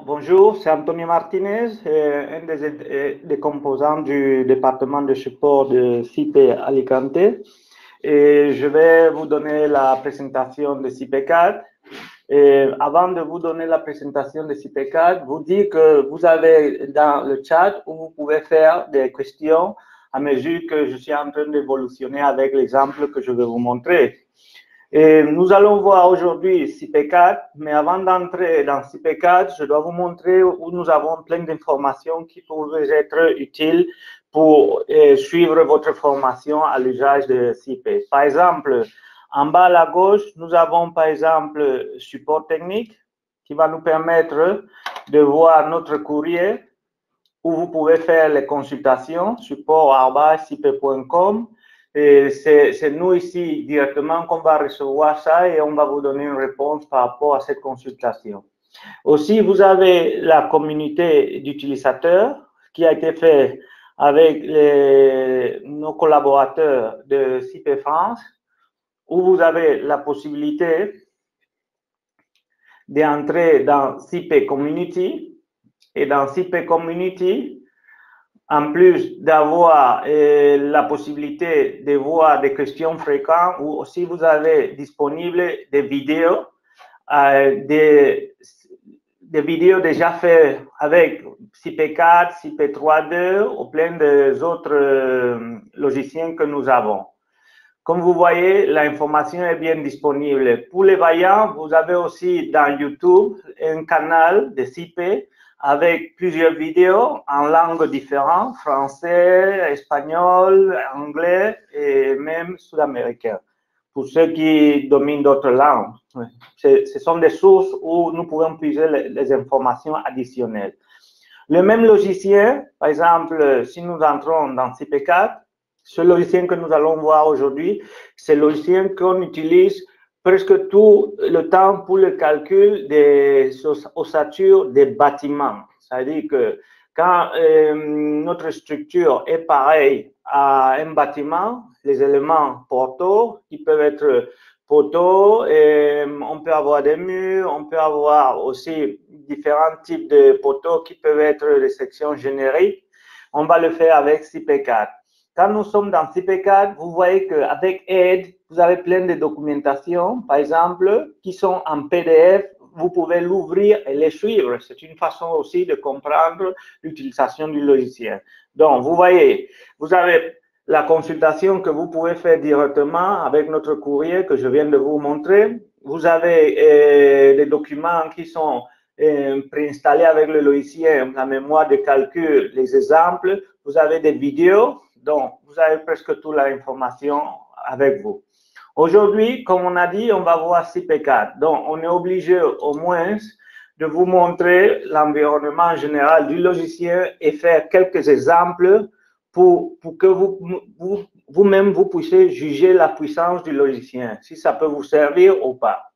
Bonjour, c'est Antonio Martinez, un des composants du département de support de CIPE Alicante. Et je vais vous donner la présentation de CIPE4. Et avant de vous donner la présentation de CIPE4, vous dire que vous avez dans le chat où vous pouvez faire des questions à mesure que je suis en train d'évolutionner avec l'exemple que je vais vous montrer. Et nous allons voir aujourd'hui CIPE4, mais avant d'entrer dans CIPE4, je dois vous montrer où nous avons plein d'informations qui pourraient être utiles pour suivre votre formation à l'usage de CIPE. Par exemple, en bas à la gauche, nous avons par exemple support technique qui va nous permettre de voir notre courrier où vous pouvez faire les consultations, support@cipe.com. Et c'est nous ici directement qu'on va recevoir ça et on va vous donner une réponse par rapport à cette consultation. Aussi, vous avez la communauté d'utilisateurs qui a été faite avec nos collaborateurs de CIPE France, où vous avez la possibilité d'entrer dans CIPE Community. Et dans CIPE Community, en plus d'avoir la possibilité de voir des questions fréquentes, ou aussi vous avez disponible des vidéos, des vidéos déjà faites avec CIPE4, CIPE3.2 ou plein d'autres logiciels que nous avons. Comme vous voyez, l'information est bien disponible. Pour les voyants, vous avez aussi dans YouTube un canal de CIPE avec plusieurs vidéos en langues différentes, français, espagnol, anglais et même sud-américain, pour ceux qui dominent d'autres langues. Ce sont des sources où nous pouvons puiser les informations additionnelles. Le même logiciel, par exemple, si nous entrons dans CIPE4, ce logiciel que nous allons voir aujourd'hui, c'est le logiciel qu'on utilise presque tout le temps pour le calcul des ossatures des bâtiments. C'est-à-dire que quand notre structure est pareille à un bâtiment, les éléments portaux qui peuvent être poteaux, on peut avoir des murs, on peut avoir aussi différents types de poteaux qui peuvent être des sections génériques. On va le faire avec CIPE4. Quand nous sommes dans CIPE4, vous voyez qu'avec Aide, vous avez plein de documentation, par exemple, qui sont en PDF. Vous pouvez l'ouvrir et les suivre. C'est une façon aussi de comprendre l'utilisation du logiciel. Donc, vous voyez, vous avez la consultation que vous pouvez faire directement avec notre courrier que je viens de vous montrer. Vous avez des documents qui sont préinstallés avec le logiciel, la mémoire de calcul, les exemples. Vous avez des vidéos. Donc, vous avez presque toute l'information avec vous. Aujourd'hui, comme on a dit, on va voir CIPE4. Donc, on est obligé au moins de vous montrer l'environnement général du logiciel et faire quelques exemples pour que vous-même, vous puissiez juger la puissance du logiciel, si ça peut vous servir ou pas.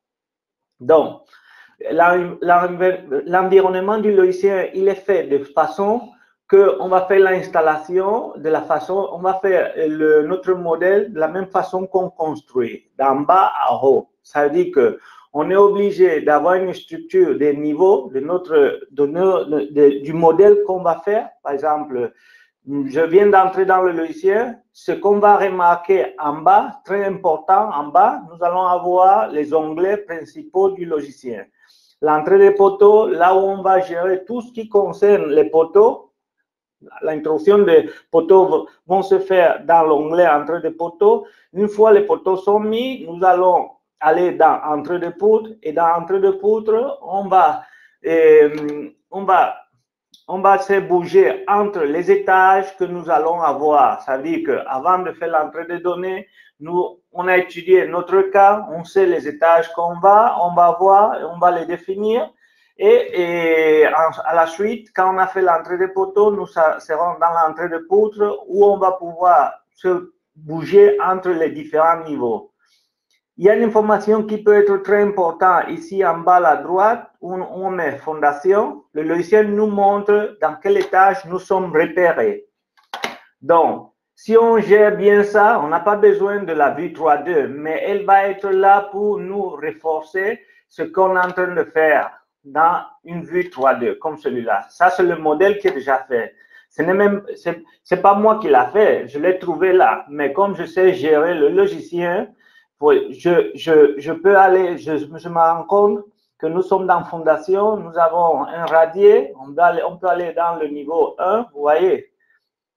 Donc, l'environnement du logiciel, il est fait de façon qu'on va faire l'installation de la façon, on va faire notre modèle de la même façon qu'on construit, d'en bas à haut. Ça veut dire qu'on est obligé d'avoir une structure des niveaux du modèle qu'on va faire. Par exemple, je viens d'entrer dans le logiciel. Ce qu'on va remarquer en bas, très important, en bas, nous allons avoir les onglets principaux du logiciel. L'entrée des poteaux, là où on va gérer tout ce qui concerne les poteaux. L'introduction des poteaux vont se faire dans l'onglet entrée de poteaux. Une fois les poteaux sont mis, nous allons aller dans entrée de poutre et dans entrée de poutre, on va se bouger entre les étages que nous allons avoir. Ça veut dire qu'avant de faire l'entrée des données, on a étudié notre cas, on sait les étages on va voir, on va les définir. Et à la suite, quand on a fait l'entrée des poteaux, nous serons dans l'entrée de poutre où on va pouvoir se bouger entre les différents niveaux. Il y a une information qui peut être très importante ici en bas à droite où on met fondation. Le logiciel nous montre dans quel étage nous sommes repérés. Donc, si on gère bien ça, on n'a pas besoin de la vue 3D, mais elle va être là pour nous renforcer ce qu'on est en train de faire. dans une vue 3D, comme celui-là. Ça, c'est le modèle qui est déjà fait. Ce n'est même, c'est pas moi qui l'a fait, je l'ai trouvé là. Mais comme je sais gérer le logiciel, je peux aller, je me rends compte que nous sommes dans Fondation, nous avons un radier, on peut aller dans le niveau 1, vous voyez.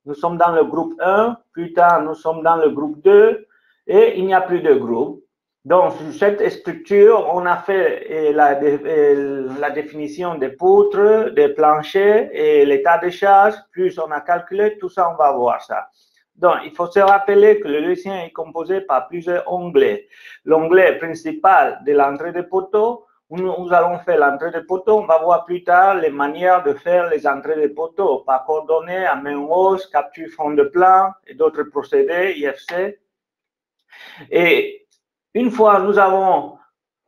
Nous sommes dans le groupe 1, plus tard, nous sommes dans le groupe 2, et il n'y a plus de groupe. Donc, sur cette structure, on a fait la définition des poutres, des planchers et l'état de charge, plus on a calculé, tout ça, on va voir ça. Donc, il faut se rappeler que le logiciel est composé par plusieurs onglets. L'onglet principal de l'entrée de poteaux, où nous allons faire l'entrée de poteaux, on va voir plus tard les manières de faire les entrées de poteaux, par coordonnées, à main hausse, capture fond de plan et d'autres procédés, IFC. Et une fois,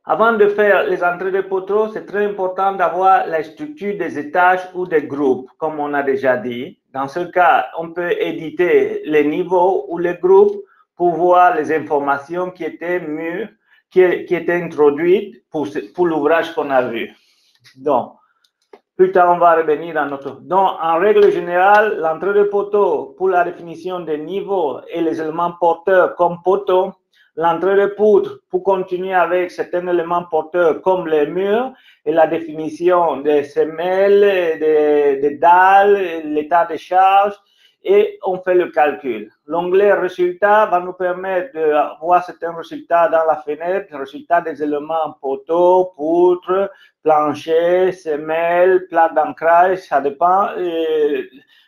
avant de faire les entrées de poteaux, c'est très important d'avoir la structure des étages ou des groupes, comme on a déjà dit. Dans ce cas, on peut éditer les niveaux ou les groupes pour voir les informations qui étaient introduites pour l'ouvrage qu'on a vu. Donc, plus tard, on va revenir à notre... Donc, en règle générale, l'entrée de poteau pour la définition des niveaux et les éléments porteurs comme poteaux, l'entrée de poutre pour continuer avec certains éléments porteurs comme les murs et la définition des semelles, des dalles, l'état de charge, et on fait le calcul. L'onglet résultats va nous permettre de voir certains résultats dans la fenêtre, résultats des éléments poteaux, poutres, plancher, semelles, plaques d'ancrage, ça dépend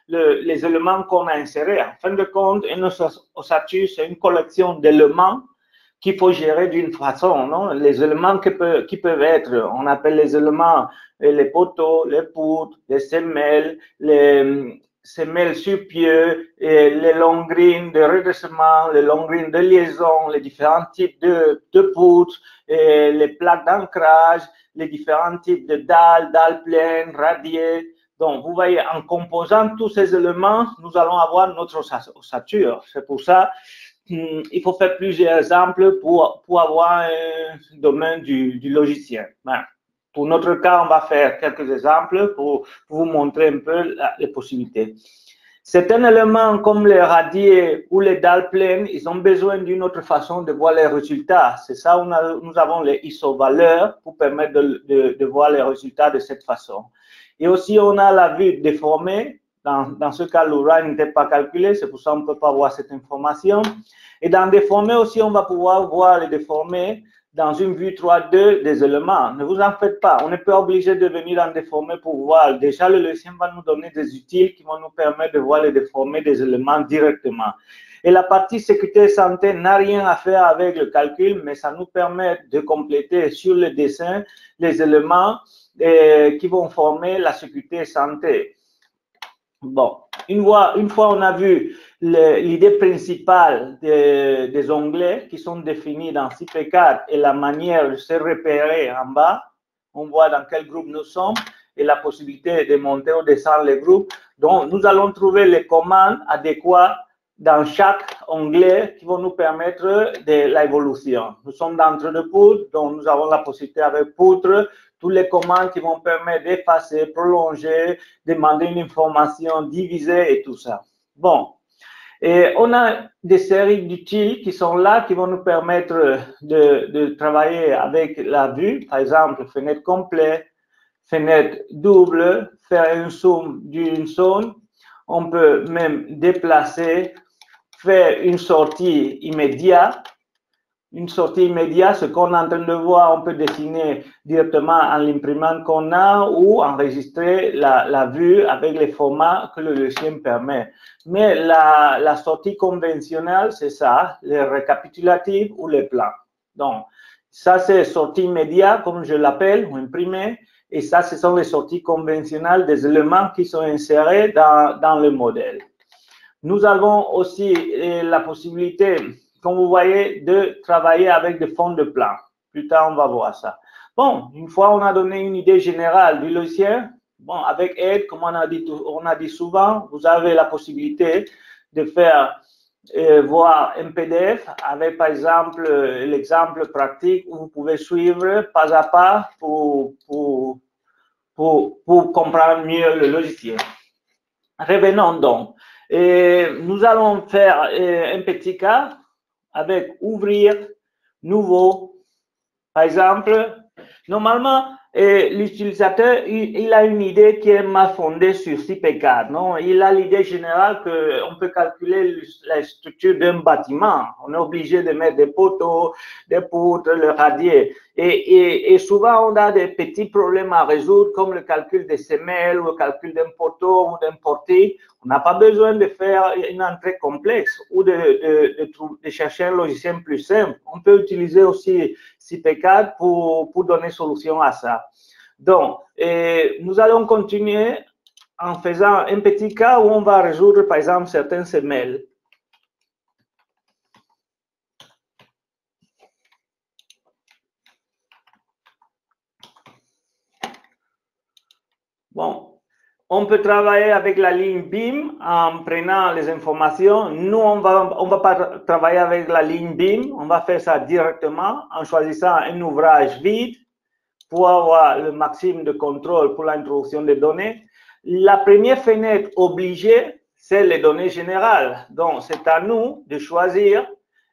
les éléments qu'on a insérés. En fin de compte, une ossature, c'est une collection d'éléments qu'il faut gérer d'une façon, non? Les éléments qui peuvent être, on appelle les éléments, les poteaux, les poutres, les semelles, les semelles sur pied, les longrines de redressement, les longrines de liaison, les différents types de poutres, les plaques d'ancrage, les différents types de dalles pleines, radiées. Donc, vous voyez, en composant tous ces éléments, nous allons avoir notre ossature. C'est pour ça qu'il faut faire plusieurs exemples pour avoir un domaine du logiciel. Voilà. Pour notre cas, on va faire quelques exemples pour vous montrer un peu les possibilités. Certains éléments comme les radiers ou les dalles pleines, ils ont besoin d'une autre façon de voir les résultats. C'est ça où nous avons les iso-valeurs pour permettre de voir les résultats de cette façon. Et aussi, on a la vue déformée. Dans ce cas, l'ouvrage n'était pas calculé, c'est pour ça qu'on ne peut pas voir cette information. Et dans déformé aussi, on va pouvoir voir les déformés dans une vue 3D des éléments. Ne vous en faites pas, on n'est pas obligé de venir en déformé pour voir. Déjà, le logiciel va nous donner des outils qui vont nous permettre de voir les déformés des éléments directement. Et la partie sécurité santé n'a rien à faire avec le calcul, mais ça nous permet de compléter sur le dessin les éléments qui vont former la sécurité santé. Bon, une fois on a vu l'idée principale des onglets qui sont définis dans CP4 et la manière de se repérer en bas, on voit dans quel groupe nous sommes et la possibilité de monter ou descendre les groupes. Donc, nous allons trouver les commandes adéquates dans chaque onglet qui vont nous permettre de l'évolution. Nous sommes dans l'entrée de poutre, donc nous avons la possibilité avec poutre, toutes les commandes qui vont permettre d'effacer, prolonger, demander une information, diviser et tout ça. Bon, et on a des séries d'outils qui sont là, qui vont nous permettre de travailler avec la vue, par exemple, fenêtre complète, fenêtre double, faire un zoom d'une zone. On peut même déplacer, faire une sortie immédiate. Une sortie immédiate, ce qu'on est en train de voir, on peut dessiner directement en l'imprimante qu'on a ou enregistrer la vue avec les formats que le logiciel permet. Mais la sortie conventionnelle, c'est ça, les récapitulatifs ou les plans. Donc, ça, c'est sortie immédiate, comme je l'appelle, ou imprimée. Et ça, ce sont les sorties conventionnelles des éléments qui sont insérés dans le modèle. Nous avons aussi la possibilité, comme vous voyez, de travailler avec des fonds de plan. Plus tard, on va voir ça. Bon, une fois on a donné une idée générale du logiciel, bon, avec Aide, comme on a dit souvent, vous avez la possibilité de faire voir un PDF avec, par exemple, l'exemple pratique où vous pouvez suivre pas à pas pour pour comprendre mieux le logiciel. Revenons donc. Nous allons faire un petit cas avec ouvrir, nouveau. Par exemple, normalement, l'utilisateur, il a une idée qui est mal fondée sur CP4. Non? Il a l'idée générale qu'on peut calculer la structure d'un bâtiment. On est obligé de mettre des poteaux, des poutres, le radier. Et souvent, on a des petits problèmes à résoudre, comme le calcul des semelles, ou le calcul d'un poteau ou d'un portique. On n'a pas besoin de faire une entrée complexe ou de chercher un logiciel plus simple. On peut utiliser aussi CP4 pour donner solution à ça. Donc, nous allons continuer en faisant un petit cas où on va résoudre, par exemple, certaines semelles. Bon, on peut travailler avec la ligne BIM en prenant les informations. Nous, on va pas travailler avec la ligne BIM. On va faire ça directement en choisissant un ouvrage vide pour avoir le maximum de contrôle pour l'introduction des données. La première fenêtre obligée, c'est les données générales. Donc, c'est à nous de choisir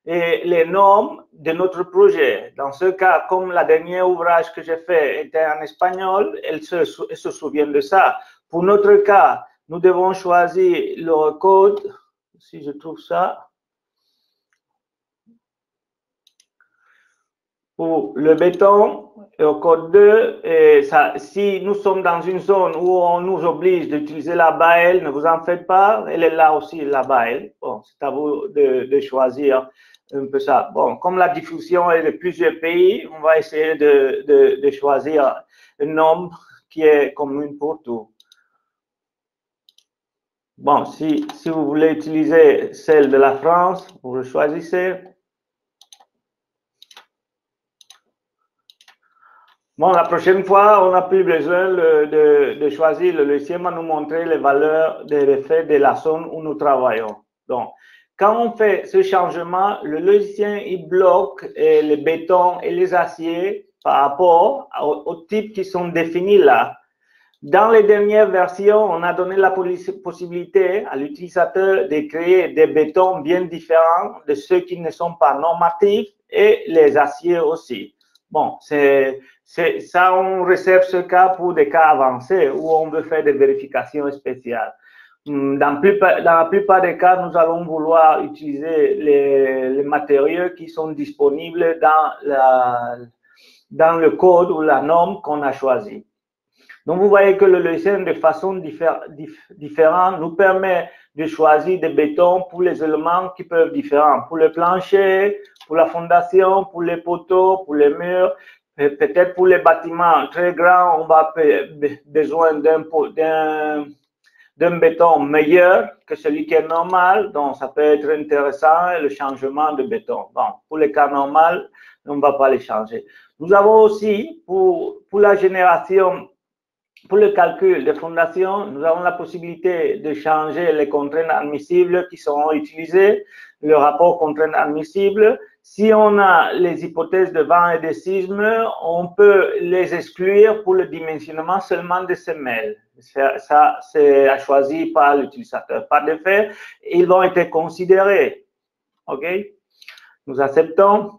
les normes de notre projet. Dans ce cas, comme la dernière ouvrage que j'ai fait était en espagnol, elle se souvient de ça. Pour notre cas, nous devons choisir le code, si je trouve ça. Pour le béton, au code 2, et ça, si nous sommes dans une zone où on nous oblige d'utiliser la BAEL, ne vous en faites pas, elle est là aussi, la BAEL. Bon, c'est à vous de choisir un peu ça. Bon, comme la diffusion est de plusieurs pays, on va essayer de choisir un nombre qui est commun pour tout. Bon, si vous voulez utiliser celle de la France, vous le choisissez. Bon, la prochaine fois, on n'a plus besoin de choisir. Le logiciel va nous montrer les valeurs des effets de la zone où nous travaillons. Donc, quand on fait ce changement, le logiciel, il bloque les bétons et les aciers par rapport aux types qui sont définis là. Dans les dernières versions, on a donné la possibilité à l'utilisateur de créer des bétons bien différents de ceux qui ne sont pas normatifs et les aciers aussi. Bon, ça, on réserve ce cas pour des cas avancés où on veut faire des vérifications spéciales. Dans la plupart des cas, nous allons vouloir utiliser les matériaux qui sont disponibles dans le code ou la norme qu'on a choisi. Donc, vous voyez que le logiciel, de façon différente, nous permet de choisir des bétons pour les éléments qui peuvent être différents. Pour le plancher, pour la fondation, pour les poteaux, pour les murs. Peut-être pour les bâtiments très grands, on va avoir besoin d'un béton meilleur que celui qui est normal. Donc, ça peut être intéressant, le changement de béton. Bon, pour les cas normaux, on ne va pas les changer. Nous avons aussi, pour la génération, pour le calcul des fondations, nous avons la possibilité de changer les contraintes admissibles qui seront utilisées, le rapport contraintes admissibles. Si on a les hypothèses de vent et de sisme, on peut les exclure pour le dimensionnement seulement des semelles. Ça, c'est à choisir par l'utilisateur. Par de fait, ils vont être considérés. OK? Nous acceptons.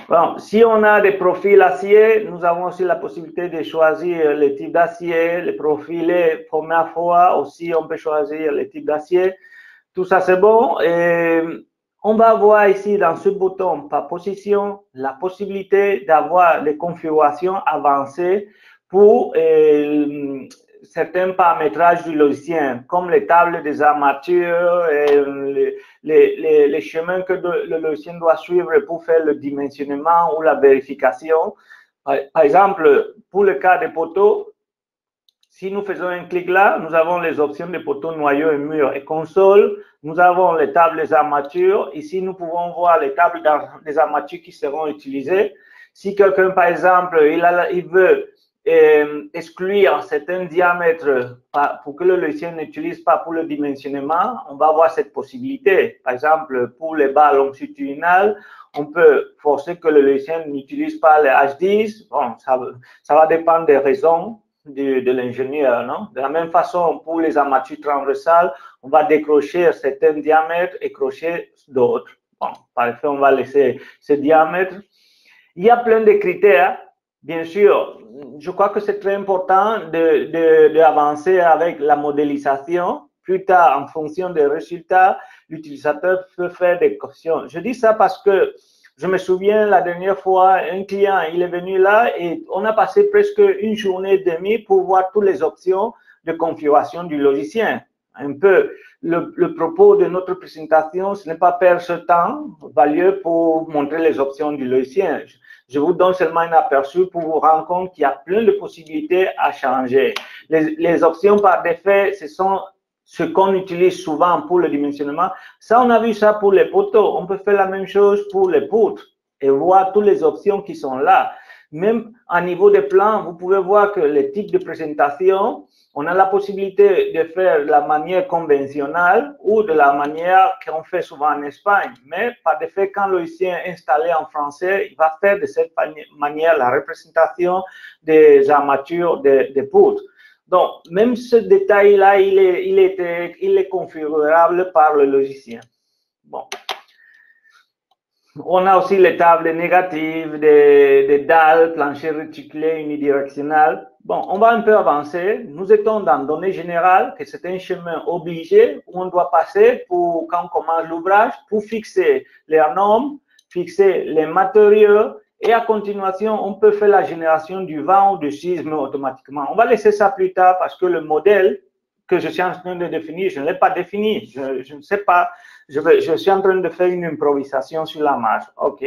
Bon, si on a des profils acier, nous avons aussi la possibilité de choisir les types d'acier, les profilés première fois aussi, on peut choisir les types d'acier. Tout ça, c'est bon. Et on va voir ici dans ce bouton par position la possibilité d'avoir des configurations avancées pour certains paramétrages du logiciel, comme les tables des armatures et les chemins que le logiciel doit suivre pour faire le dimensionnement ou la vérification. Par exemple, pour le cas des poteaux, si nous faisons un clic là, nous avons les options de poteaux, noyaux et murs et console. Nous avons les tables des armatures. Ici, nous pouvons voir les tables des armatures qui seront utilisées. Si quelqu'un, par exemple, il veut exclure certains diamètres pour que le logiciel n'utilise pas pour le dimensionnement, on va avoir cette possibilité. Par exemple, pour les barres longitudinales, on peut forcer que le logiciel n'utilise pas les H10. Bon, ça va dépendre des raisons. de l'ingénieur, non? De la même façon, pour les armatures transversales, on va décrocher certains diamètres et crocher d'autres. Bon, parfait, on va laisser ce diamètre. Il y a plein de critères. Bien sûr, je crois que c'est très important d'avancer avec la modélisation. Plus tard, en fonction des résultats, l'utilisateur peut faire des corrections. Je dis ça parce que je me souviens la dernière fois, un client, il est venu là et on a passé presque une journée et demie pour voir toutes les options de configuration du logiciel. Un peu le propos de notre présentation, ce n'est pas perdre ce temps valeur pour montrer les options du logiciel. Je vous donne seulement un aperçu pour vous rendre compte qu'il y a plein de possibilités à changer. Les options par défait, ce sont ce qu'on utilise souvent pour le dimensionnement. Ça, on a vu ça pour les poteaux. On peut faire la même chose pour les poutres et voir toutes les options qui sont là. Même à niveau des plans, vous pouvez voir que les types de présentation, on a la possibilité de faire de la manière conventionnelle ou de la manière qu'on fait souvent en Espagne. Mais par défait, quand le logiciel est installé en français, il va faire de cette manière la représentation des armatures des poutres. Donc, même ce détail-là, il est configurable par le logiciel. Bon. On a aussi les tables négatives, des dalles, plancher recyclé unidirectionnel. Bon, on va un peu avancer. Nous étions dans données générales, que c'est un chemin obligé où on doit passer pour, quand on commence l'ouvrage, pour fixer les normes, fixer les matériaux, et à continuation, on peut faire la génération du vent ou du sisme automatiquement. On va laisser ça plus tard parce que le modèle que je suis en train de définir, je ne l'ai pas défini. Je ne sais pas. Je suis en train de faire une improvisation sur la marche. OK.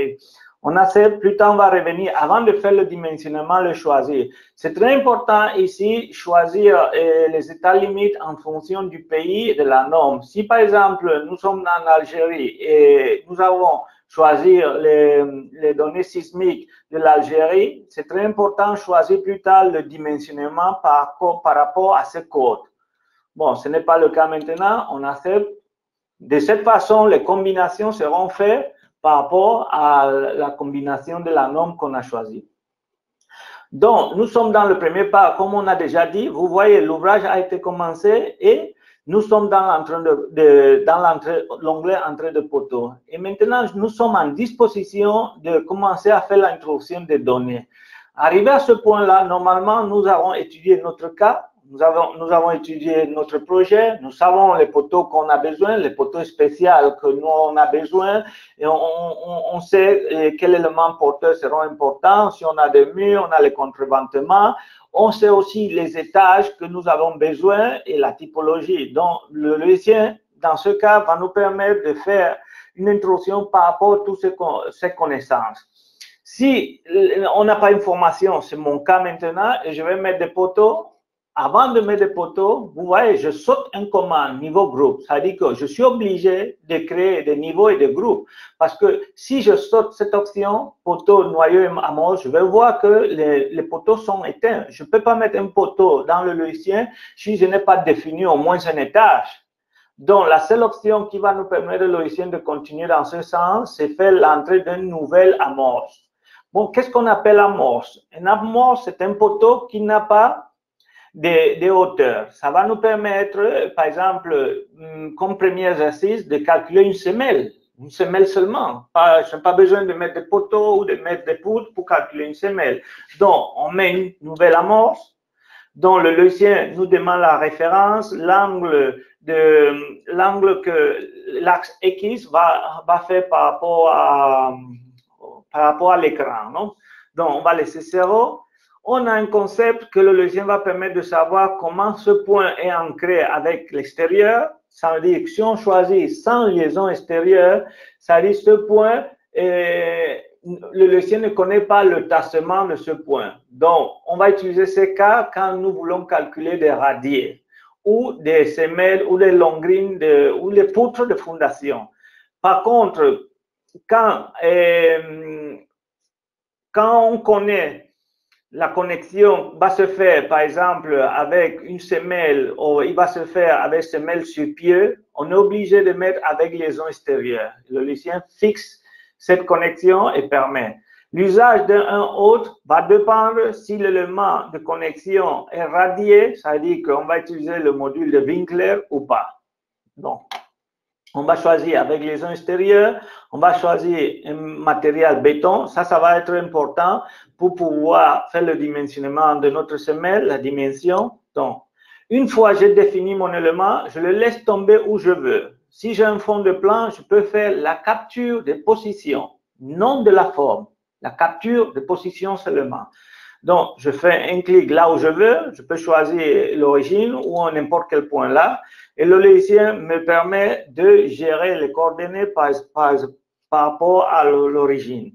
On a fait, plus tard, on va revenir. Avant de faire le dimensionnement, le choisir. C'est très important ici, choisir les états limites en fonction du pays et de la norme. Si, par exemple, nous sommes en Algérie et nous avons choisir les données sismiques de l'Algérie, c'est très important de choisir plus tard le dimensionnement par rapport à ces codes. Bon, ce n'est pas le cas maintenant. On accepte. De cette façon, les combinations seront faites par rapport à la combination de la norme qu'on a choisie. Donc, nous sommes dans le premier pas, comme on a déjà dit. Vous voyez, l'ouvrage a été commencé et nous sommes dans l'onglet entrée de poteau. Et maintenant, nous sommes en disposition de commencer à faire l'introduction des données. Arrivé à ce point-là, normalement, nous avons étudié notre cas. Nous avons étudié notre projet, nous savons les poteaux qu'on a besoin, les poteaux spéciaux que nous on a besoin, et on sait quels éléments porteurs seront importants. Si on a des murs, on a les contreventements, on sait aussi les étages que nous avons besoin et la typologie. Donc, le logiciel, dans ce cas, va nous permettre de faire une introduction par rapport à toutes ces connaissances. Si on n'a pas une formation, c'est mon cas maintenant, et je vais mettre des poteaux. Avant de mettre des poteaux, vous voyez, je saute un commande niveau groupe. Ça veut dire que je suis obligé de créer des niveaux et des groupes. Parce que si je saute cette option, poteau, noyau et amorce, je vais voir que les poteaux sont éteints. Je ne peux pas mettre un poteau dans le logiciel si je n'ai pas défini au moins un étage. Donc, la seule option qui va nous permettre au logiciel de continuer dans ce sens, c'est faire l'entrée d'une nouvelle amorce. Bon, qu'est-ce qu'on appelle amorce? Un amorce, c'est un poteau qui n'a pas des hauteurs. Ça va nous permettre, par exemple, comme premier exercice, de calculer une semelle seulement. Je n'ai pas besoin de mettre des poteaux ou de mettre des poutres pour calculer une semelle. Donc, on met une nouvelle amorce dont le logiciel nous demande la référence, l'angle que l'axe X va faire par rapport à l'écran. Donc, on va laisser 0. On a un concept que le logiciel va permettre de savoir comment ce point est ancré avec l'extérieur. Ça veut dire que si on choisit sans liaison extérieure, ça veut dire que ce point, le logiciel ne connaît pas le tassement de ce point. Donc, on va utiliser ces cas quand nous voulons calculer des radiers ou des semelles ou des longrines ou des poutres de fondation. Par contre, quand on connaît la connexion va se faire, par exemple, avec une semelle, ou il va se faire avec semelle sur pied, on est obligé de mettre avec liaison extérieure. Le logiciel fixe cette connexion et permet. L'usage d'un autre va dépendre si l'élément de connexion est radié, ça veut dire qu'on va utiliser le module de Winkler ou pas. Donc, on va choisir avec les liaisons extérieures, on va choisir un matériel béton. Ça va être important pour pouvoir faire le dimensionnement de notre semelle, la dimension. Donc, une fois que j'ai défini mon élément, je le laisse tomber où je veux. Si j'ai un fond de plan, je peux faire la capture des positions, non de la forme. La capture de position seulement. Donc, je fais un clic là où je veux, je peux choisir l'origine ou à n'importe quel point là. Et le logiciel me permet de gérer les coordonnées par rapport à l'origine.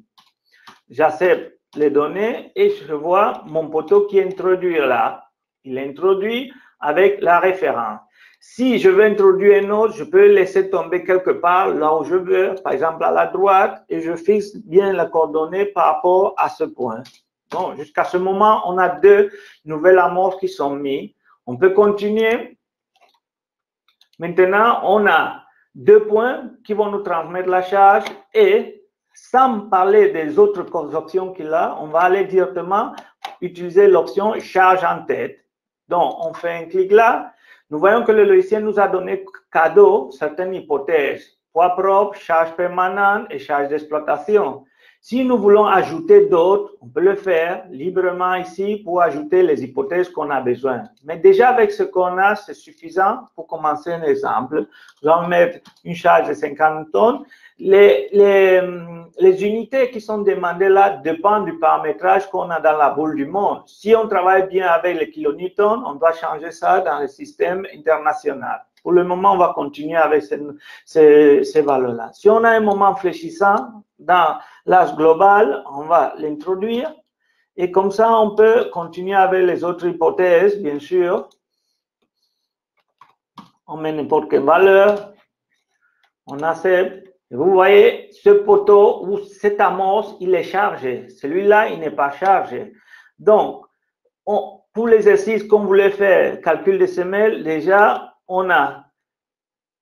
J'accepte les données et je vois mon poteau qui est introduit là. Il est introduit avec la référence. Si je veux introduire un autre, je peux laisser tomber quelque part là où je veux, par exemple à la droite, et je fixe bien la coordonnée par rapport à ce point. Bon, jusqu'à ce moment, on a deux nouvelles amorces qui sont mises. On peut continuer. Maintenant, on a deux points qui vont nous transmettre la charge et sans parler des autres options qu'il a, on va aller directement utiliser l'option charge en tête. Donc, on fait un clic là. Nous voyons que le logiciel nous a donné cadeau certaines hypothèses, poids propre, charge permanente et charge d'exploitation. Si nous voulons ajouter d'autres, on peut le faire librement ici pour ajouter les hypothèses qu'on a besoin. Mais déjà avec ce qu'on a, c'est suffisant pour commencer un exemple. Nous allons mettre une charge de 50 tonnes. Les unités qui sont demandées là dépendent du paramétrage qu'on a dans la boule du monde. Si on travaille bien avec les kilonewtons, on doit changer ça dans le système international. Pour le moment, on va continuer avec ces valeurs-là. Si on a un moment fléchissant dans l'âge global, on va l'introduire. Et comme ça, on peut continuer avec les autres hypothèses, bien sûr. On met n'importe quelle valeur. On accepte. Et vous voyez, ce poteau ou cette amorce, il est chargé. Celui-là, il n'est pas chargé. Donc, pour l'exercice qu'on voulait faire, calcul de semelles, déjà, on a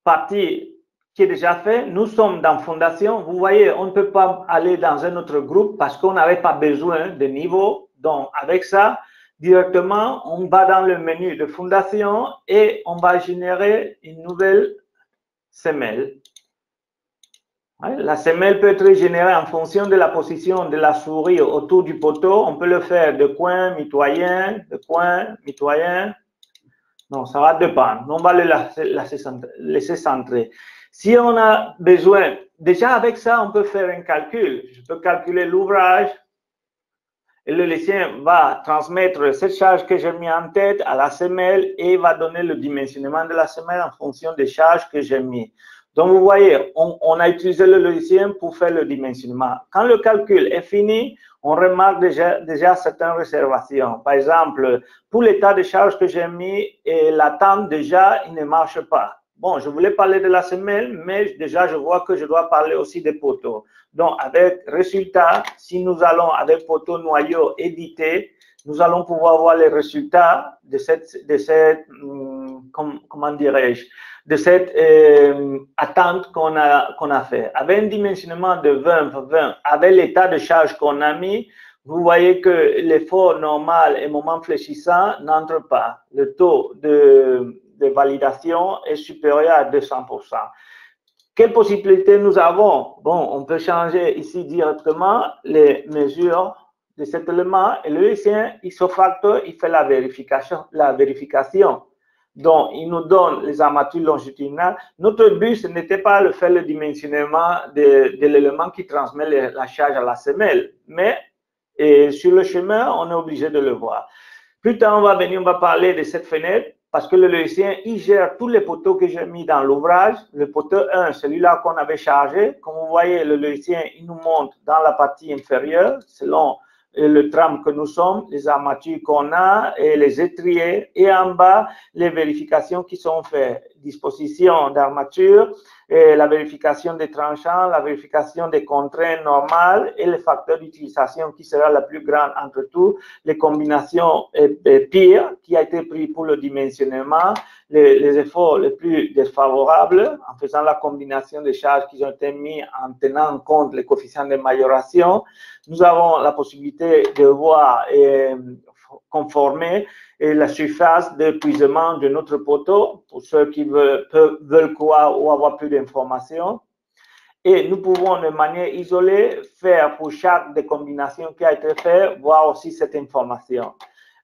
partie qui est déjà fait. Nous sommes dans fondation. Vous voyez, on ne peut pas aller dans un autre groupe parce qu'on n'avait pas besoin de niveau. Donc, avec ça, directement, on va dans le menu de fondation et on va générer une nouvelle semelle. La semelle peut être générée en fonction de la position de la souris autour du poteau. On peut le faire de coin mitoyen, de coin mitoyen. Non, ça va dépendre. On va le laisser centrer. Si on a besoin, déjà avec ça, on peut faire un calcul. Je peux calculer l'ouvrage et le logiciel va transmettre cette charge que j'ai mis en tête à la semelle et va donner le dimensionnement de la semelle en fonction des charges que j'ai mis. Donc, vous voyez, on a utilisé le logiciel pour faire le dimensionnement. Quand le calcul est fini, on remarque déjà certaines réservations. Par exemple, pour l'état de charge que j'ai mis, et l'attente déjà, il ne marche pas. Bon, je voulais parler de la semelle, mais déjà, je vois que je dois parler aussi des poteaux. Donc, avec résultat, si nous allons avec poteau noyau édité, nous allons pouvoir voir les résultats de cette comment dirais-je, de cette attente qu'on a fait. Avec un dimensionnement de 20-20, avec l'état de charge qu'on a mis, vous voyez que l'effort normal et moment fléchissant n'entre pas. Le taux de validation est supérieur à 200%. Quelles possibilités nous avons? Bon, on peut changer ici directement les mesures de cet élément et le logiciel isofactor, il fait la vérification. Donc, il nous donne les armatures longitudinales. Notre but, ce n'était pas de faire le dimensionnement de l'élément qui transmet la charge à la semelle, mais sur le chemin, on est obligé de le voir. Plus tard, on va parler de cette fenêtre parce que le logiciel, il gère tous les poteaux que j'ai mis dans l'ouvrage. Le poteau 1, celui-là qu'on avait chargé. Comme vous voyez, le logiciel, il nous montre dans la partie inférieure, selon le tram que nous sommes, les armatures qu'on a et les étriers, et en bas, les vérifications qui sont faites. dispositions d'armature, la vérification des tranchants, la vérification des contraintes normales et le facteur d'utilisation qui sera la plus grande entre tous, les combinations pires qui a été pris pour le dimensionnement, les efforts les plus défavorables en faisant la combinaison des charges qui ont été mis en tenant compte les coefficients de majoration. Nous avons la possibilité de voir conformer la surface d'épuisement de notre poteau pour ceux qui veulent croire ou avoir plus d'informations. Et nous pouvons de manière isolée faire pour chaque des combinaisons qui a été faite, voir aussi cette information.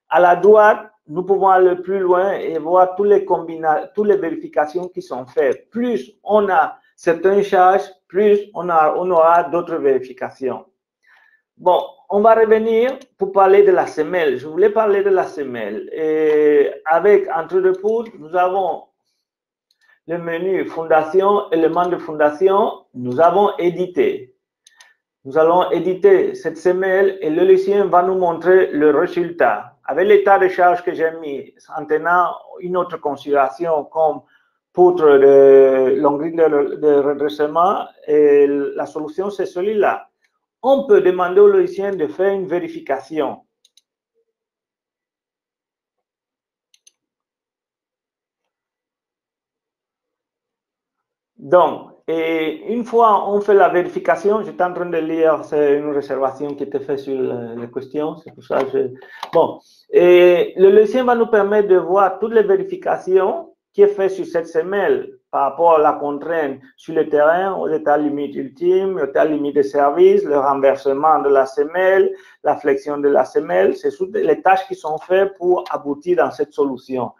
À la droite, nous pouvons aller plus loin et voir toutes les vérifications qui sont faites. Plus on a certaines charges, plus on aura d'autres vérifications. Bon, on va revenir pour parler de la semelle. Je voulais parler de la semelle. Et avec entre deux pouces, nous avons le menu fondation, éléments de fondation. Nous avons édité. Nous allons éditer cette semelle et le logiciel va nous montrer le résultat. Avec l'état de charge que j'ai mis, en tenant une autre considération comme poutre de longueur de redressement, et la solution c'est celui-là. On peut demander au logiciel de faire une vérification. Donc, une fois on fait la vérification, j'étais en train de lire, c'est une réservation qui était faite sur les questions, c'est pour ça que bon, et le logiciel va nous permettre de voir toutes les vérifications qui est fait sur cette semelle par rapport à la contrainte sur le terrain, aux états limites ultimes, l'état limite de service, le renversement de la semelle, la flexion de la semelle, c'est toutes les tâches qui sont faites pour aboutir dans cette solution.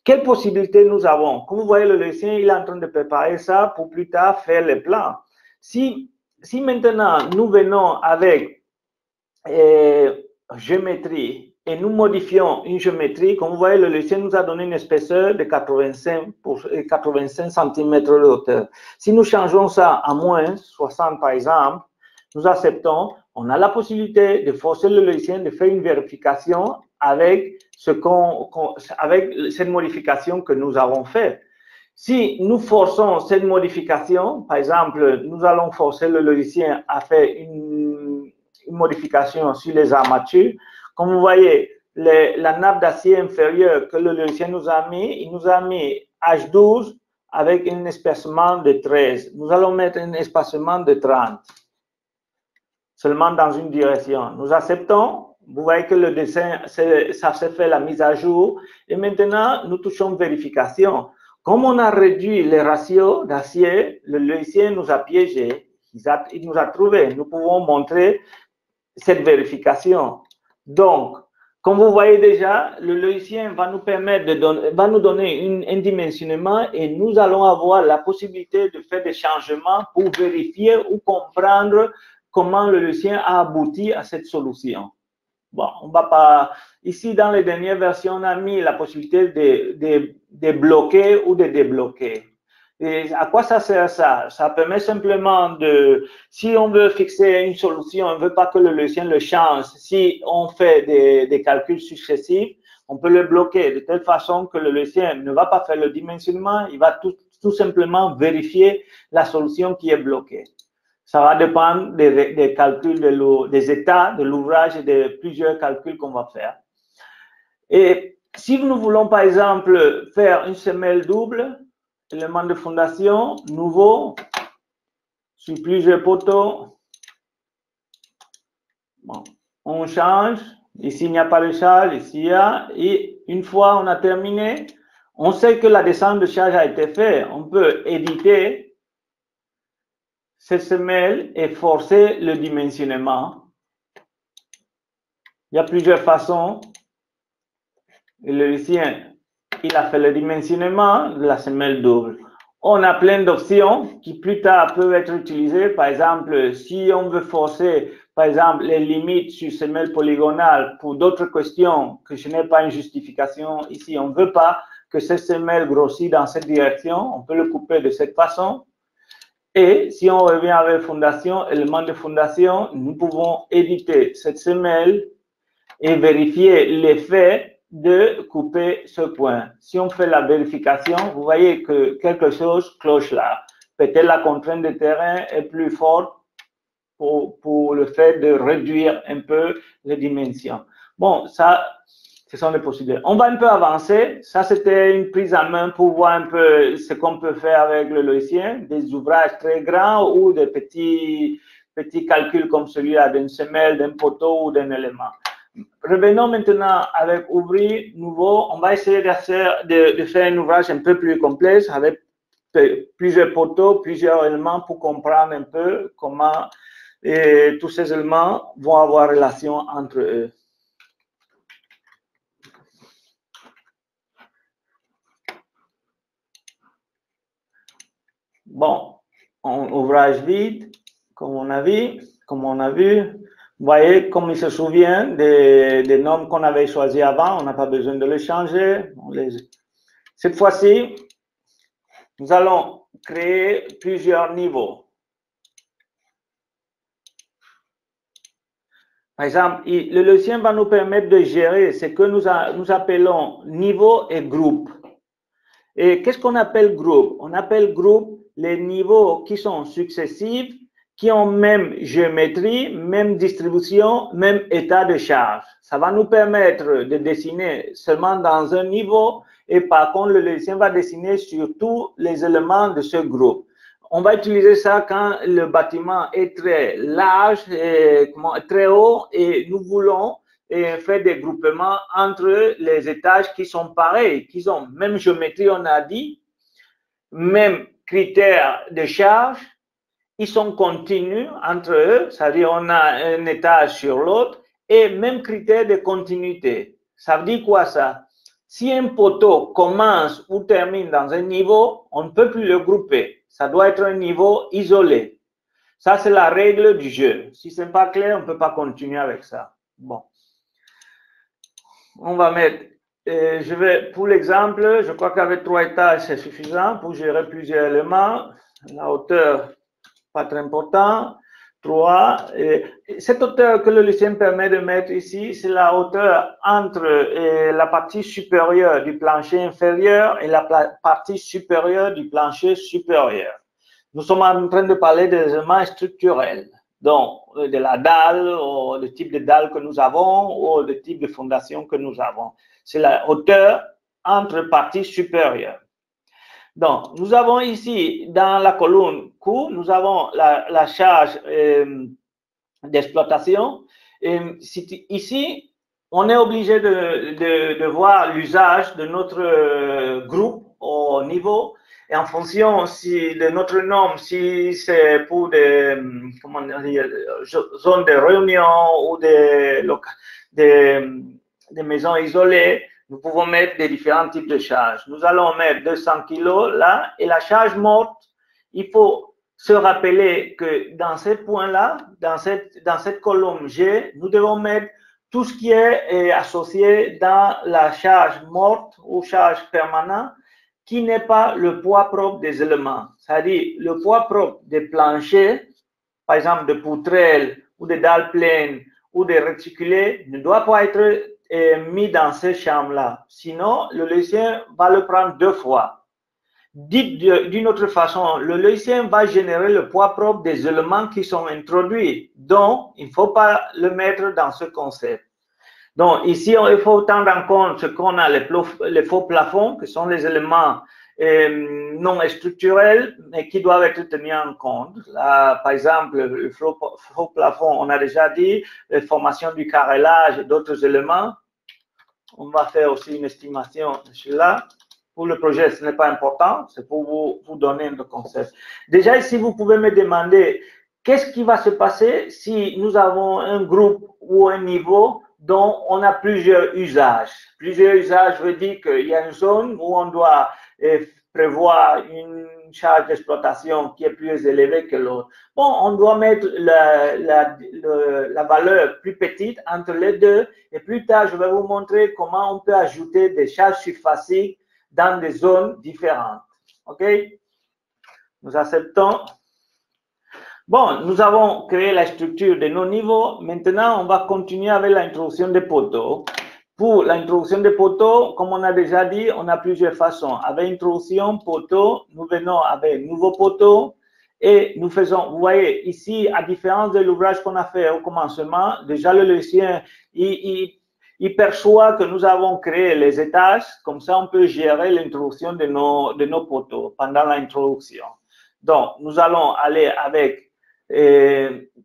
Quelles possibilités nous avons? Comme vous voyez, le logiciel, il est en train de préparer ça pour plus tard faire les plans. Si maintenant nous venons avec géométrie et nous modifions une géométrie, comme vous voyez, le logiciel nous a donné une épaisseur de 85 cm de hauteur. Si nous changeons ça à moins 60 par exemple, nous acceptons, on a la possibilité de forcer le logiciel de faire une vérification avec cette modification que nous avons faite. Si nous forçons cette modification, par exemple, nous allons forcer le logiciel à faire une modification sur les armatures. Comme vous voyez, la nappe d'acier inférieure que le logiciel nous a mis, il nous a mis H12 avec un espacement de 13. Nous allons mettre un espacement de 30, seulement dans une direction. Nous acceptons. Vous voyez que le dessin, ça se fait la mise à jour. Et maintenant, nous touchons vérification. Comme on a réduit les ratios d'acier, le logiciel nous a piégés. Il nous a trouvé. Nous pouvons montrer cette vérification. Donc, comme vous voyez déjà, le logiciel va nous permettre va nous donner un dimensionnement et nous allons avoir la possibilité de faire des changements pour vérifier ou comprendre comment le logiciel a abouti à cette solution. Bon, on va pas. Ici, dans les dernières versions, on a mis la possibilité de bloquer ou de débloquer. Et à quoi ça sert ça? Ça permet simplement de, si on veut fixer une solution, on ne veut pas que le logiciel le change. Si on fait des calculs successifs, on peut le bloquer de telle façon que le logiciel ne va pas faire le dimensionnement, il va tout simplement vérifier la solution qui est bloquée. Ça va dépendre des calculs, des états de l'ouvrage et de plusieurs calculs qu'on va faire. Et si nous voulons, par exemple, faire une semelle double, élément de fondation, nouveau, sur plusieurs poteaux, bon, on change. Ici, il n'y a pas de charge, ici, il y a. Et une fois on a terminé, on sait que la descente de charge a été faite. On peut éditer cette semelle et forcer le dimensionnement. Il y a plusieurs façons. Le logiciel, il a fait le dimensionnement de la semelle double. On a plein d'options qui plus tard peuvent être utilisées. Par exemple, si on veut forcer, par exemple, les limites sur semelle polygonale pour d'autres questions que je n'ai pas une justification ici, on ne veut pas que cette semelle grossisse dans cette direction, on peut le couper de cette façon. Et si on revient avec fondation, élément de fondation, nous pouvons éditer cette semelle et vérifier l'effet de couper ce point. Si on fait la vérification, vous voyez que quelque chose cloche là. Peut-être la contrainte de terrain est plus forte pour le fait de réduire un peu les dimensions. Bon, ça, ce sont les possibilités. On va un peu avancer. Ça, c'était une prise en main pour voir un peu ce qu'on peut faire avec le logiciel, des ouvrages très grands ou des petits calculs comme celui-là d'une semelle, d'un poteau ou d'un élément. Revenons maintenant avec ouvrir nouveau. On va essayer de faire un ouvrage un peu plus complexe avec plusieurs poteaux, plusieurs éléments pour comprendre un peu comment tous ces éléments vont avoir relation entre eux. Bon, ouvrage vide, comme on a vu. Vous voyez, comme il se souvient des normes qu'on avait choisies avant, on n'a pas besoin de les changer. Cette fois-ci, nous allons créer plusieurs niveaux. Par exemple, le logiciel va nous permettre de gérer ce que nous appelons niveau et groupe. Et qu'est-ce qu'on appelle groupe? On appelle groupe les niveaux qui sont successifs, qui ont même géométrie, même distribution, même état de charge. Ça va nous permettre de dessiner seulement dans un niveau et par contre, le logiciel va dessiner sur tous les éléments de ce groupe. On va utiliser ça quand le bâtiment est très large, et très haut et nous voulons faire des groupements entre les étages qui sont pareils, qui ont même géométrie, on a dit, même critères de charge. Ils sont continus entre eux, c'est-à-dire on a un étage sur l'autre, et même critère de continuité. Ça veut dire quoi ça? Si un poteau commence ou termine dans un niveau, on ne peut plus le grouper. Ça doit être un niveau isolé. Ça, c'est la règle du jeu. Si ce n'est pas clair, on ne peut pas continuer avec ça. Bon. On va mettre, pour l'exemple, je crois qu'avec 3 étages, c'est suffisant pour gérer plusieurs éléments. La hauteur, pas très important. 3. Cette hauteur que le logiciel permet de mettre ici, c'est la hauteur entre la partie supérieure du plancher inférieur et la partie supérieure du plancher supérieur. Nous sommes en train de parler des éléments structurels, donc de la dalle, ou le type de dalle que nous avons, ou le type de fondation que nous avons. C'est la hauteur entre parties supérieures. Donc, nous avons ici, dans la colonne coût, nous avons la charge d'exploitation. Ici, on est obligé de voir l'usage de notre groupe au niveau. Et en fonction de notre norme, si c'est pour des zones de réunion ou des maisons isolées, nous pouvons mettre des différents types de charges. Nous allons mettre 200 kg là, et la charge morte, il faut se rappeler que dans ce point-là, dans cette colonne G, nous devons mettre tout ce qui est associé dans la charge morte ou charge permanente, qui n'est pas le poids propre des éléments. C'est-à-dire, le poids propre des planchers, par exemple de poutrelles ou de dalles pleines ou de réticulés, ne doit pas être mis dans ces chambres-là. Sinon, le logiciel va le prendre 2 fois. Dit d'une autre façon, le logiciel va générer le poids propre des éléments qui sont introduits. Donc, il ne faut pas le mettre dans ce concept. Donc, ici, il faut prendre en compte ce qu'on a, les faux plafonds, qui sont les éléments non structurels, mais qui doivent être tenus en compte. Là, par exemple, le faux plafond, on a déjà dit, la formation du carrelage et d'autres éléments. On va faire aussi une estimation de cela. Pour le projet, ce n'est pas important, c'est pour vous donner le concept. Déjà, ici, vous pouvez me demander qu'est-ce qui va se passer si nous avons un groupe ou un niveau dont on a plusieurs usages. Plusieurs usages veut dire qu'il y a une zone où on doit prévoir une charge d'exploitation qui est plus élevée que l'autre. Bon, on doit mettre la valeur plus petite entre les deux et plus tard, je vais vous montrer comment on peut ajouter des charges surfaciques dans des zones différentes. OK? Nous acceptons. Bon, nous avons créé la structure de nos niveaux. Maintenant, on va continuer avec l'introduction des poteaux. Pour l'introduction des poteaux, comme on a déjà dit, on a plusieurs façons. Avec introduction, poteau, nous venons avec nouveau poteau et nous faisons, vous voyez, ici, à différence de l'ouvrage qu'on a fait au commencement, déjà le logicien, il perçoit que nous avons créé les étages, comme ça on peut gérer l'introduction de nos poteaux pendant l'introduction. Donc, nous allons aller avec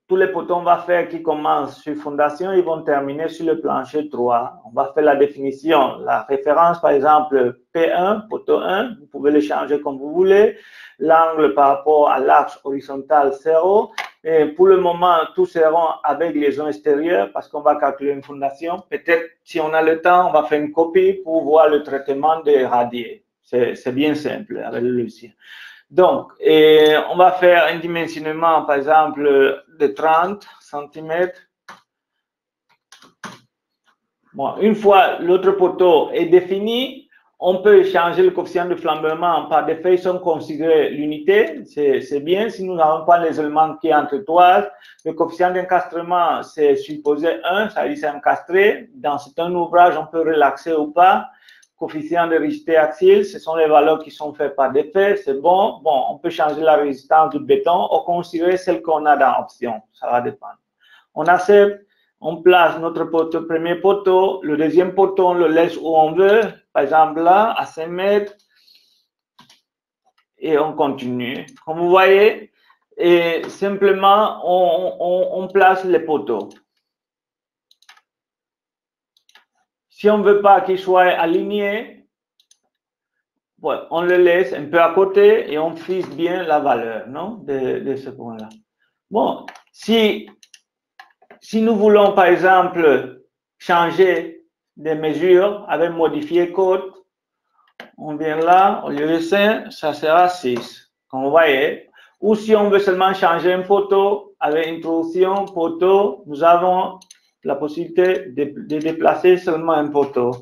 tous les poteaux on va faire qui commencent sur fondation, ils vont terminer sur le plancher 3. On va faire la définition, la référence par exemple P1, poteau 1, vous pouvez le changer comme vous voulez. L'angle par rapport à l'axe horizontal 0. Et pour le moment, tous seront avec liaison extérieure parce qu'on va calculer une fondation. Peut-être, si on a le temps, on va faire une copie pour voir le traitement des radiers. C'est bien simple avec le logiciel. Donc, on va faire un dimensionnement, par exemple, de 30 cm. Bon, une fois l'autre poteau est défini, on peut changer le coefficient de flambement par des façons considérer l'unité. C'est bien si nous n'avons pas les éléments qui entre toises. Le coefficient d'encastrement, c'est supposé 1, ça veut dire c'est encastré. Dans certains ouvrages, on peut relaxer ou pas. Coefficient de rigidité axiale, ce sont les valeurs qui sont faites par défait, c'est bon. Bon, on peut changer la résistance du béton ou considérer celle qu'on a dans option, ça va dépendre. On accepte, on place notre poteau, premier poteau, le deuxième poteau, on le laisse où on veut, par exemple là, à 5 mètres, et on continue. Comme vous voyez, et simplement, on place les poteaux. Si on ne veut pas qu'ils soient alignés, on le laisse un peu à côté et on fixe bien la valeur, non, de ce point-là. Bon, si nous voulons, par exemple, changer des mesures avec modifier code, on vient là, au lieu de 5, ça sera 6, comme vous voyez. Ou si on veut seulement changer une photo, avec introduction, poteau, nous avons la possibilité de déplacer seulement un poteau.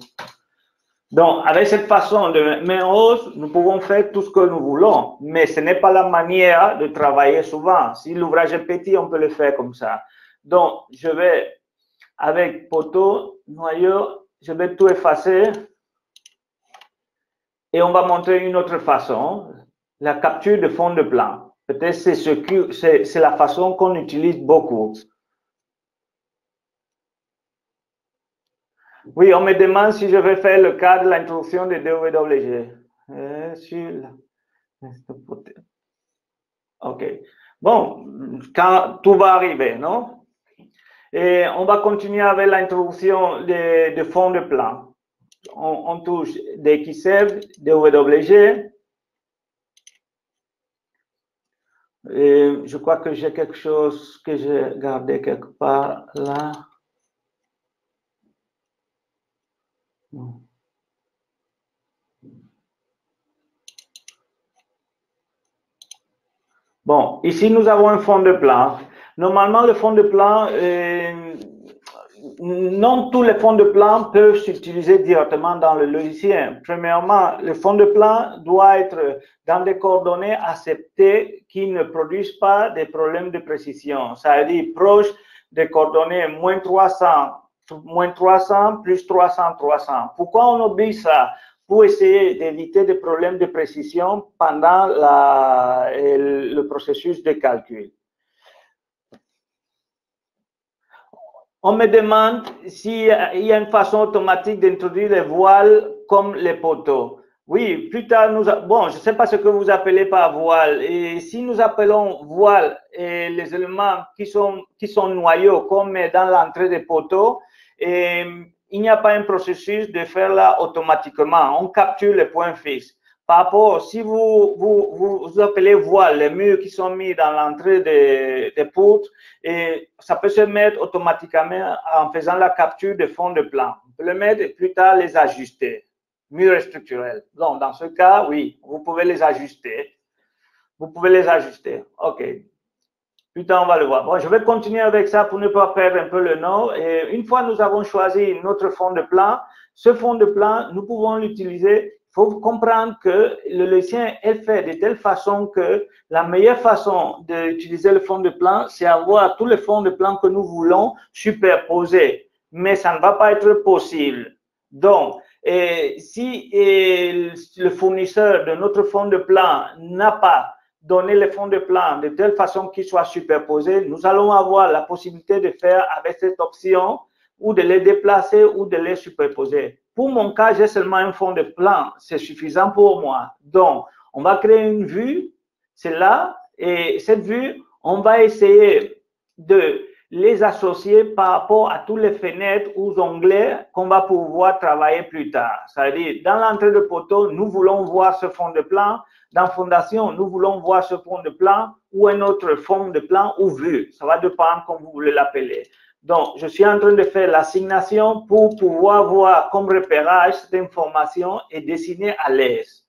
Donc, avec cette façon de main hausse, nous pouvons faire tout ce que nous voulons, mais ce n'est pas la manière de travailler souvent. Si l'ouvrage est petit, on peut le faire comme ça. Donc, je vais, avec poteau, noyau, je vais tout effacer et on va montrer une autre façon, la capture de fond de plan. Peut-être c'est la façon qu'on utilise beaucoup. Oui, on me demande si je vais faire le cas de l'introduction de DWG. OK. Bon, quand tout va arriver, non? Et on va continuer avec l'introduction de fond de plan. On touche DXF, DWG. Et je crois que j'ai quelque chose que j'ai gardé quelque part là. Bon, ici nous avons un fond de plan. Normalement, le fond de plan, non tous les fonds de plan peuvent s'utiliser directement dans le logiciel. Premièrement, le fond de plan doit être dans des coordonnées acceptées qui ne produisent pas des problèmes de précision. Ça veut dire proche des coordonnées moins 300 plus 300, 300. Pourquoi on oblige ça? Pour essayer d'éviter des problèmes de précision pendant le processus de calcul. On me demande s'il y a une façon automatique d'introduire les voiles comme les poteaux. Oui, plus tard, bon, je ne sais pas ce que vous appelez par voile. Et si nous appelons voile et les éléments qui sont noyaux, comme dans l'entrée des poteaux, il n'y a pas un processus de faire là automatiquement. On capture les points fixes. Par rapport, si vous appelez voile les murs qui sont mis dans l'entrée des poutres, et ça peut se mettre automatiquement en faisant la capture de fond de plan. On peut le mettre et plus tard les ajuster. Murs structurels. Donc, dans ce cas, oui, vous pouvez les ajuster. Vous pouvez les ajuster. OK. Plus tard, on va le voir. Bon, je vais continuer avec ça pour ne pas perdre un peu le nom. Et une fois nous avons choisi notre fond de plan, ce fond de plan, nous pouvons l'utiliser. Il faut comprendre que le logiciel est fait de telle façon que la meilleure façon d'utiliser le fond de plan, c'est avoir tous les fonds de plan que nous voulons superposés. Mais ça ne va pas être possible Donc, si le fournisseur de notre fond de plan n'a pas donné les fonds de plan de telle façon qu'ils soient superposés, nous allons avoir la possibilité de faire avec cette option ou de les déplacer ou de les superposer. Pour mon cas, j'ai seulement un fond de plan. C'est suffisant pour moi. Donc, on va créer une vue. C'est là. Et cette vue, on va essayer de les associer par rapport à toutes les fenêtres ou onglets qu'on va pouvoir travailler plus tard. C'est-à-dire, dans l'entrée de poteau, nous voulons voir ce fond de plan. Dans fondation, nous voulons voir ce fond de plan ou un autre fond de plan ou vue. Ça va dépendre comme vous voulez l'appeler. Donc, je suis en train de faire l'assignation pour pouvoir voir comme repérage cette information et dessiner à l'aise.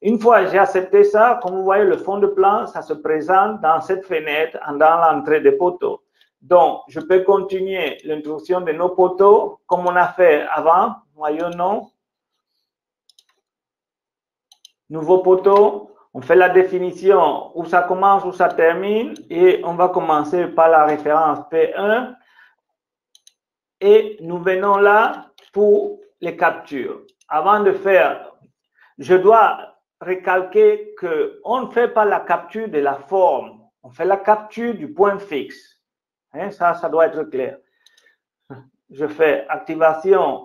Une fois que j'ai accepté ça, comme vous voyez, le fond de plan, ça se présente dans cette fenêtre, dans l'entrée des poteaux. Donc, je peux continuer l'introduction de nos poteaux comme on a fait avant. Voyons, non. Nouveau poteau. On fait la définition où ça commence, où ça termine. Et on va commencer par la référence P1. Et nous venons là pour les captures. Avant de faire, je dois recalquer qu'on ne fait pas la capture de la forme. On fait la capture du point fixe. Hein, ça doit être clair. Je fais activation,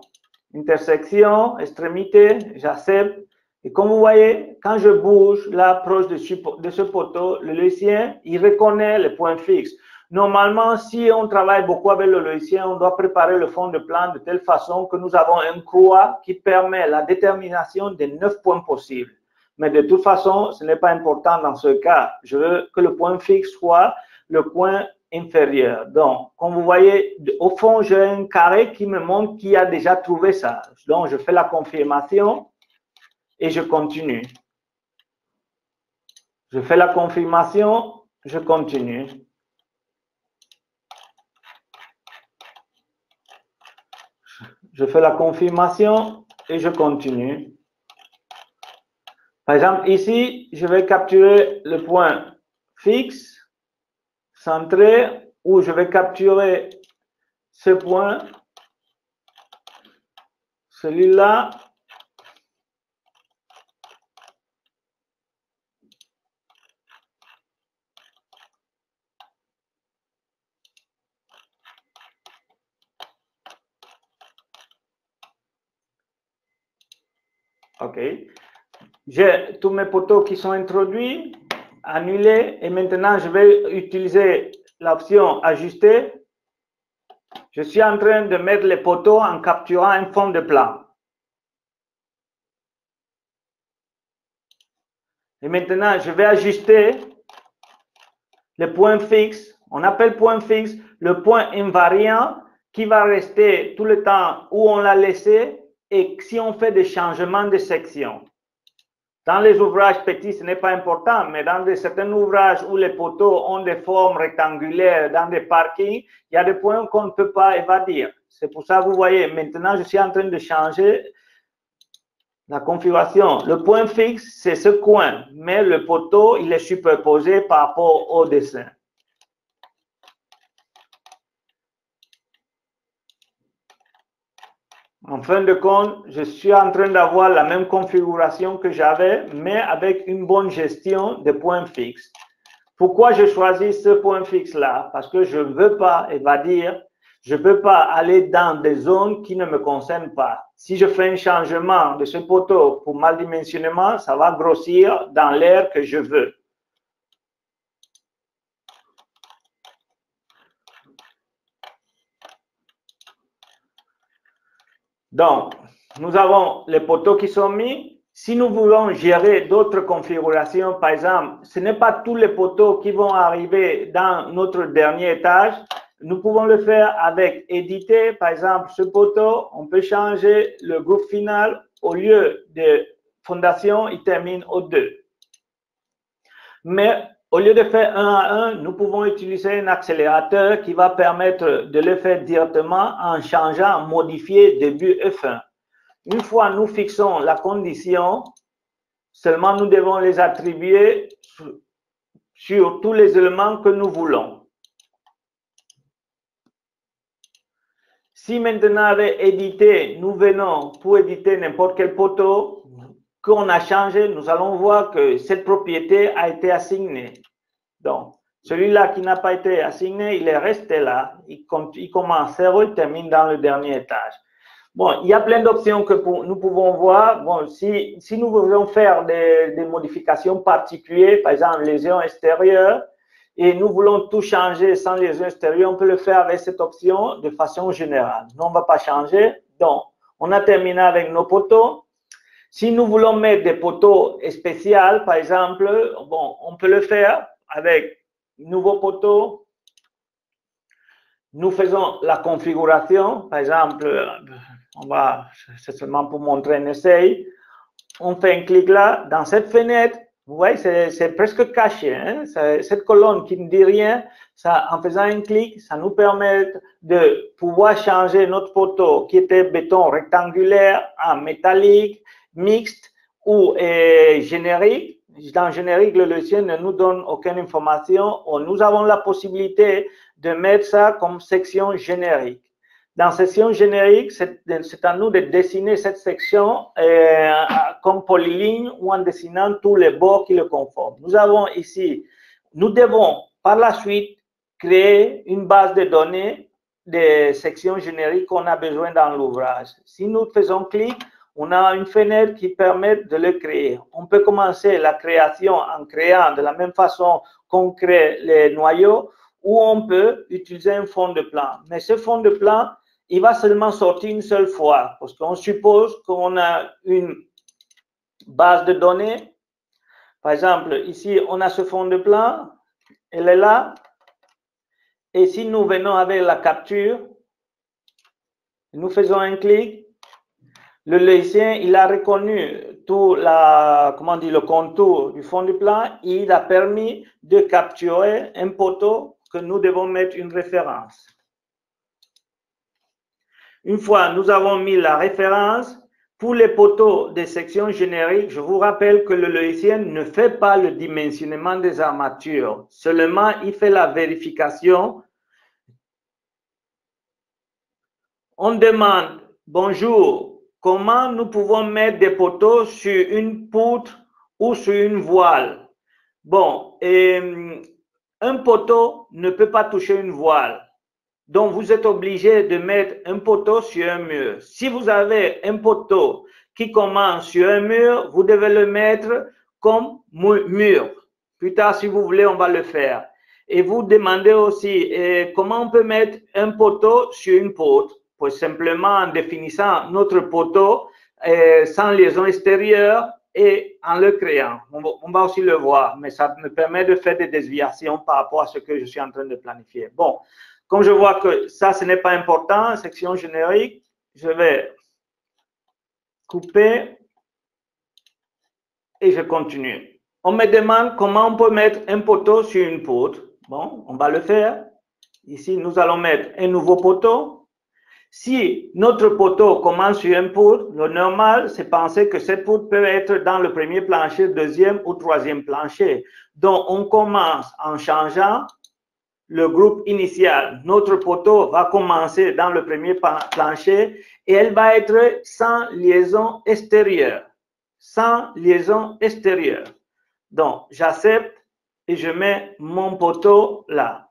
intersection, extrémité, j'accepte. Et comme vous voyez, quand je bouge l'approche de ce poteau, le logicien, il reconnaît le point fixe. Normalement, si on travaille beaucoup avec le logicien, on doit préparer le fond de plan de telle façon que nous avons une croix qui permet la détermination des 9 points possibles. Mais de toute façon, ce n'est pas important dans ce cas. Je veux que le point fixe soit le point inférieur. Donc, comme vous voyez, au fond, j'ai un carré qui me montre qui a déjà trouvé ça. Donc, je fais la confirmation et je continue. Je fais la confirmation, je continue. Je fais la confirmation et je continue. Par exemple, ici, je vais capturer le point fixe, centré, ou je vais capturer ce point, celui-là. OK. J'ai tous mes poteaux qui sont introduits, annulés, et maintenant je vais utiliser l'option ajuster. Je suis en train de mettre les poteaux en capturant un fond de plan. Et maintenant, je vais ajuster le point fixe. On appelle point fixe le point invariant qui va rester tout le temps où on l'a laissé et si on fait des changements de section. Dans les ouvrages petits, ce n'est pas important, mais dans certains ouvrages où les poteaux ont des formes rectangulaires, dans des parkings, il y a des points qu'on ne peut pas évadir. C'est pour ça que vous voyez, maintenant, je suis en train de changer la configuration. Le point fixe, c'est ce coin, mais le poteau, il est superposé par rapport au dessin. En fin de compte, je suis en train d'avoir la même configuration que j'avais, mais avec une bonne gestion des points fixes. Pourquoi je choisis ce point fixe-là? Parce que je ne veux pas évadir, je ne peux pas aller dans des zones qui ne me concernent pas. Si je fais un changement de ce poteau pour mal dimensionnement, ça va grossir dans l'air que je veux. Donc, nous avons les poteaux qui sont mis. Si nous voulons gérer d'autres configurations, par exemple, ce n'est pas tous les poteaux qui vont arriver dans notre dernier étage. Nous pouvons le faire avec éditer. Par exemple, ce poteau, on peut changer le groupe final. Au lieu de fondation, il termine au 2. Mais au lieu de faire 1 à 1, nous pouvons utiliser un accélérateur qui va permettre de le faire directement en changeant, modifier début et fin. Une fois nous fixons la condition, seulement nous devons les attribuer sur tous les éléments que nous voulons. Si maintenant avec éditer, nous venons pour éditer n'importe quel poteau qu'on a changé, nous allons voir que cette propriété a été assignée. Donc, celui-là qui n'a pas été assigné, il est resté là. Il commence 0, il termine dans le dernier étage. Bon, il y a plein d'options que nous pouvons voir. Bon, si nous voulons faire des modifications particulières, par exemple lésions extérieures, et nous voulons tout changer sans lésions extérieures, on peut le faire avec cette option de façon générale. Nous, on ne va pas changer. Donc, on a terminé avec nos poteaux. Si nous voulons mettre des poteaux spéciaux, par exemple, bon, on peut le faire avec nouveau poteau. Nous faisons la configuration. Par exemple, c'est seulement pour montrer un essai. On fait un clic là, dans cette fenêtre. Vous voyez, c'est presque caché. Hein? Cette colonne qui ne dit rien, ça, en faisant un clic, ça nous permet de pouvoir changer notre poteau qui était béton rectangulaire en métallique, mixte ou générique. Dans générique, le logiciel ne nous donne aucune information. Nous avons la possibilité de mettre ça comme section générique. Dans section générique, c'est à nous de dessiner cette section comme polyligne ou en dessinant tous les bords qui le conforment. Nous avons ici, nous devons par la suite créer une base de données des sections génériques qu'on a besoin dans l'ouvrage. Si nous faisons clic, on a une fenêtre qui permet de le créer. On peut commencer la création en créant de la même façon qu'on crée les noyaux, ou on peut utiliser un fond de plan. Mais ce fond de plan, il va seulement sortir une seule fois, parce qu'on suppose qu'on a une base de données. Par exemple, ici, on a ce fond de plan, elle est là. Et si nous venons avec la capture, nous faisons un clic, le logiciel, il a reconnu tout le contour du fond du plan, et il a permis de capturer un poteau que nous devons mettre une référence. Une fois nous avons mis la référence, pour les poteaux des sections génériques, je vous rappelle que le logiciel ne fait pas le dimensionnement des armatures, seulement il fait la vérification. On demande, bonjour, comment nous pouvons mettre des poteaux sur une poutre ou sur une voile? Bon, un poteau ne peut pas toucher une voile. Donc, vous êtes obligé de mettre un poteau sur un mur. Si vous avez un poteau qui commence sur un mur, vous devez le mettre comme mur. Plus tard, si vous voulez, on va le faire. Et vous demandez aussi comment on peut mettre un poteau sur une poutre. Pues simplement en définissant notre poteau sans liaison extérieure et en le créant. On va aussi le voir, mais ça me permet de faire des déviations par rapport à ce que je suis en train de planifier. Bon. Comme je vois que ça, ce n'est pas important, section générique, je vais couper et je continue. On me demande comment on peut mettre un poteau sur une poutre. Bon, on va le faire. Ici, nous allons mettre un nouveau poteau. Si notre poteau commence sur une poutre, le normal, c'est penser que cette poutre peut être dans le premier plancher, deuxième ou troisième plancher. Donc, on commence en changeant le groupe initial. Notre poteau va commencer dans le premier plancher et elle va être sans liaison extérieure. Sans liaison extérieure. Donc, j'accepte et je mets mon poteau là.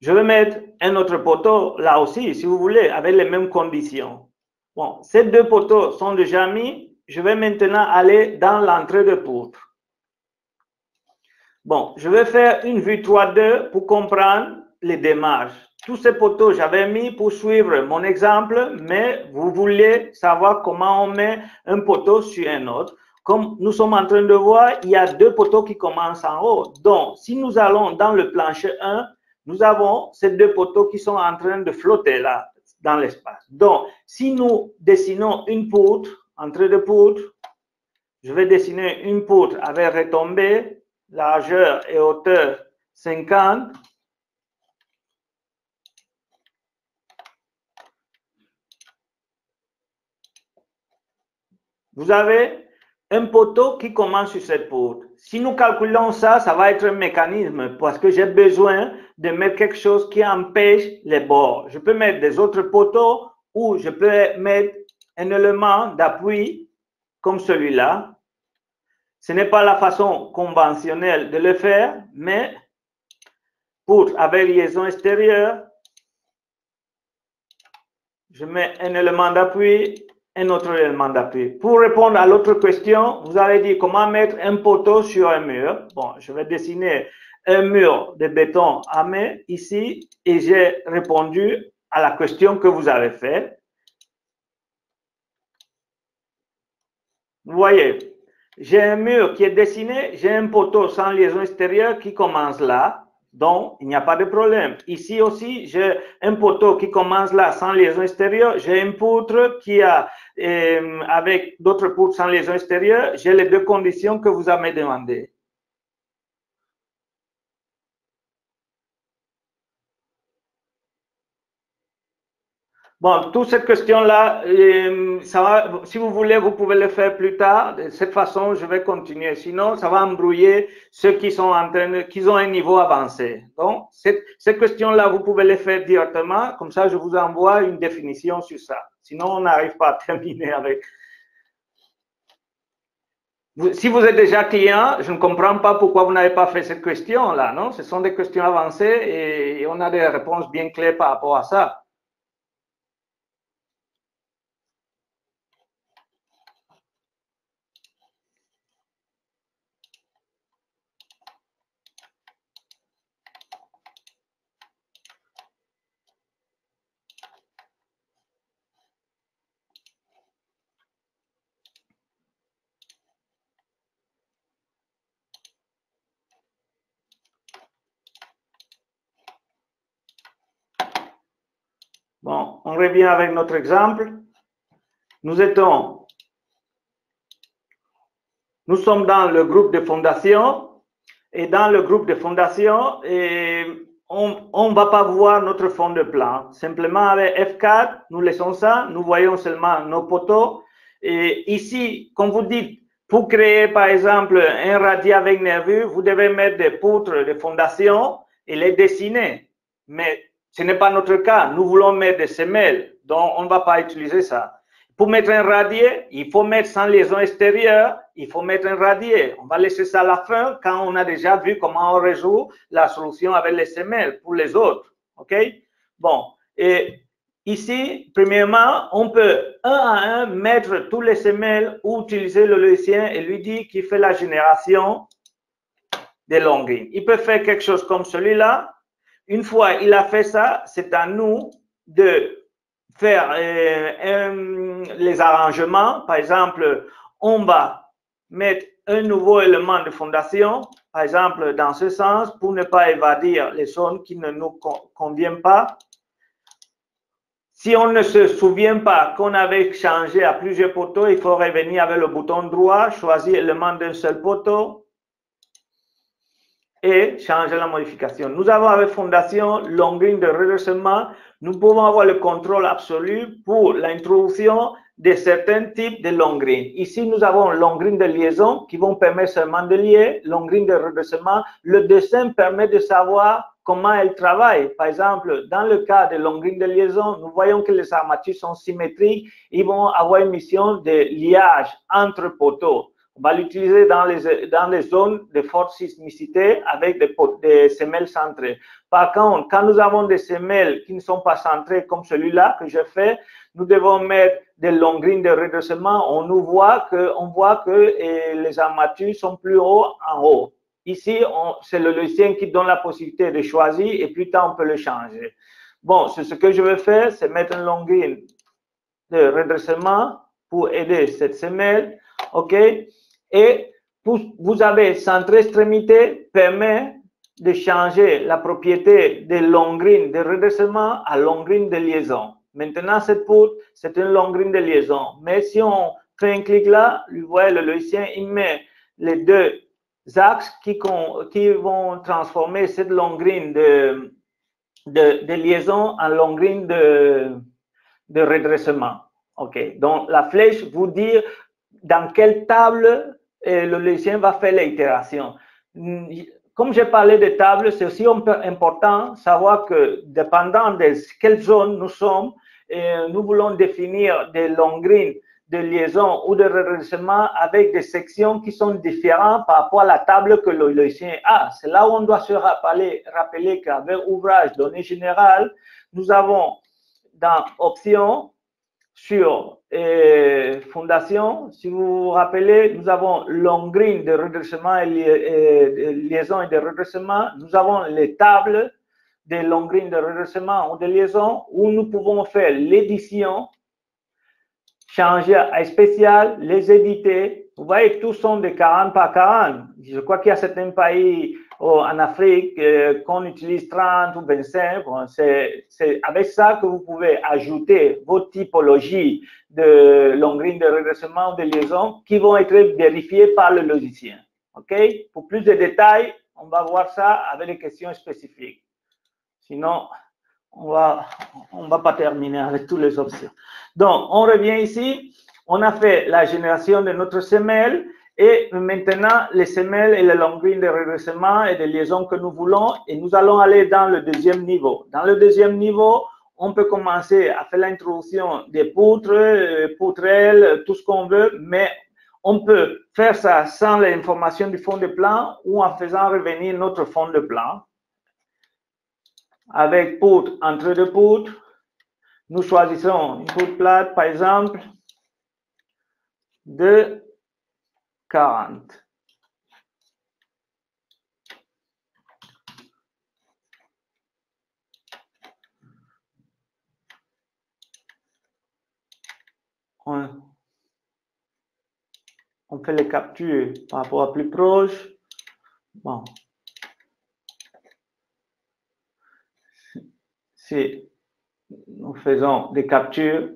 Je vais mettre un autre poteau là aussi, si vous voulez, avec les mêmes conditions. Bon, ces deux poteaux sont déjà mis. Je vais maintenant aller dans l'entrée de poutre. Bon, je vais faire une vue 3D pour comprendre les démarches. Tous ces poteaux, j'avais mis pour suivre mon exemple, mais vous voulez savoir comment on met un poteau sur un autre. Comme nous sommes en train de voir, il y a deux poteaux qui commencent en haut. Donc, si nous allons dans le plancher 1, nous avons ces deux poteaux qui sont en train de flotter là, dans l'espace. Donc, si nous dessinons une poutre, entrée de poutre, je vais dessiner une poutre avec retombée, largeur et hauteur 50. Vous avez un poteau qui commence sur cette poutre. Si nous calculons ça, ça va être un mécanisme parce que j'ai besoin de mettre quelque chose qui empêche les bords. Je peux mettre des autres poteaux ou je peux mettre un élément d'appui comme celui-là. Ce n'est pas la façon conventionnelle de le faire, mais avec liaison extérieure, je mets un élément d'appui, un autre élément d'appui. Pour répondre à l'autre question, vous allez dire comment mettre un poteau sur un mur. Bon, je vais dessiner un mur de béton armé ici et j'ai répondu à la question que vous avez faite. Vous voyez, j'ai un mur qui est dessiné, j'ai un poteau sans liaison extérieure qui commence là. Donc, il n'y a pas de problème. Ici aussi, j'ai un poteau qui commence là sans liaison extérieure. J'ai une poutre qui a, avec d'autres poutres sans liaison extérieure. J'ai les deux conditions que vous avez demandées. Bon, toute cette question-là, si vous voulez, vous pouvez le faire plus tard. De cette façon, je vais continuer. Sinon, ça va embrouiller ceux qui sont qui ont un niveau avancé. Donc, cette question-là, vous pouvez le faire directement. Comme ça, je vous envoie une définition sur ça. Sinon, on n'arrive pas à terminer avec. Si vous êtes déjà client, je ne comprends pas pourquoi vous n'avez pas fait cette question-là, non? Ce sont des questions avancées et on a des réponses bien claires par rapport à ça. Bon, on revient avec notre exemple. Nous sommes dans le groupe de fondation et dans le groupe de fondation, on ne va pas voir notre fond de plan. Simplement avec F4, nous laissons ça, nous voyons seulement nos poteaux. Et ici, comme vous dites, pour créer par exemple un radier avec nervure, vous devez mettre des poutres de fondation et les dessiner. Mais ce n'est pas notre cas. Nous voulons mettre des semelles, donc on ne va pas utiliser ça. Pour mettre un radier, il faut mettre sans liaison extérieure, il faut mettre un radier. On va laisser ça à la fin quand on a déjà vu comment on résout la solution avec les semelles pour les autres. OK? Bon, et ici, premièrement, on peut un à un mettre tous les semelles ou utiliser le logiciel et lui dire qu'il fait la génération des longues. Il peut faire quelque chose comme celui-là. Une fois il a fait ça, c'est à nous de faire les arrangements. Par exemple, on va mettre un nouveau élément de fondation, par exemple dans ce sens, pour ne pas évadir les zones qui ne nous conviennent pas. Si on ne se souvient pas qu'on avait changé à plusieurs poteaux, il faut revenir avec le bouton droit, choisir l'élément d'un seul poteau et changer la modification. Nous avons avec fondation longueur de redressement. Nous pouvons avoir le contrôle absolu pour l'introduction de certains types de longueurs. Ici, nous avons longueur de liaison qui vont permettre seulement de lier, longueur de redressement. Le dessin permet de savoir comment elles travaillent. Par exemple, dans le cas de longueur de liaison, nous voyons que les armatures sont symétriques. Ils vont avoir une mission de liage entre poteaux. On va l'utiliser dans les zones de forte sismicité avec des semelles centrées. Par contre, quand nous avons des semelles qui ne sont pas centrées comme celui-là que je fais, nous devons mettre des longueurs de redressement. On voit que les armatures sont plus haut en haut. Ici, c'est le logiciel qui donne la possibilité de choisir et plus tard, on peut le changer. Bon, ce que je vais faire, c'est mettre une longueur de redressement pour aider cette semelle. OK? Et vous avez centre extrémité permet de changer la propriété de longueur de redressement à longueur de liaison. Maintenant, cette poutre, c'est une longueur de liaison. Mais si on fait un clic là, vous voyez, le logiciel, il met les deux axes qui vont transformer cette longueur de liaison en longueur de redressement. OK. Donc, la flèche vous dit dans quelle table et le logiciel va faire l'itération. Comme j'ai parlé de tables, c'est aussi important de savoir que dépendant de quelle zone nous sommes, nous voulons définir des longues lignes de liaison ou de redressement avec des sections qui sont différentes par rapport à la table que le logiciel a. C'est là où on doit se rappeler qu'avec ouvrage données générales, nous avons dans options sur fondation, si vous vous rappelez, nous avons longue ligne de redressement et liaison et de redressement. Nous avons les tables des longues lignes de redressement ou de liaison où nous pouvons faire l'édition, changer à spécial, les éditer. Vous voyez, tous sont de 40 par 40. Je crois qu'il y a certains pays en Afrique qu'on utilise 30 ou 25. Bon, c'est avec ça que vous pouvez ajouter vos typologies de longue ligne de redressement ou de liaison qui vont être vérifiées par le logiciel. OK? Pour plus de détails, on va voir ça avec des questions spécifiques. Sinon, on va pas terminer avec toutes les options. Donc, on revient ici. On a fait la génération de notre semelle et maintenant, les semelles et les longues lignes de redressement et de liaison que nous voulons. Et nous allons aller dans le deuxième niveau. Dans le deuxième niveau, on peut commencer à faire l'introduction des poutres, poutrelles, tout ce qu'on veut, mais on peut faire ça sans l'information du fond de plan ou en faisant revenir notre fond de plan. Avec poutre entre deux poutres, nous choisissons une poutre plate, par exemple, de 40. On fait les captures par rapport à plus proche. Bon. Si nous faisons des captures,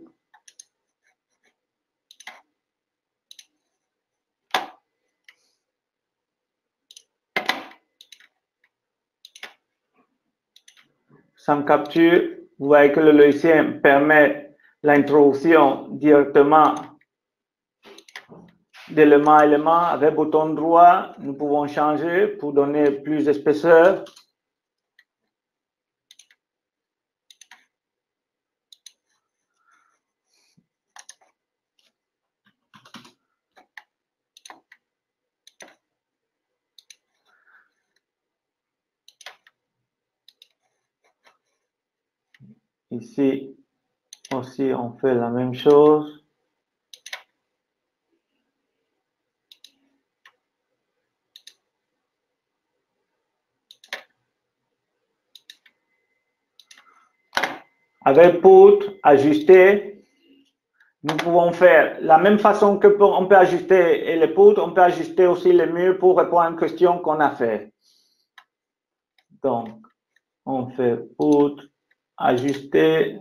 sans capture, vous voyez que le logiciel permet l'introduction directement d'élément à élément. Avec bouton droit, nous pouvons changer pour donner plus d'épaisseur. Ici aussi, on fait la même chose. Avec poutre, ajuster, nous pouvons faire la même façon que on peut ajuster les poutres, on peut ajuster aussi les murs pour répondre à une question qu'on a fait. Donc, on fait poutre, ajuster.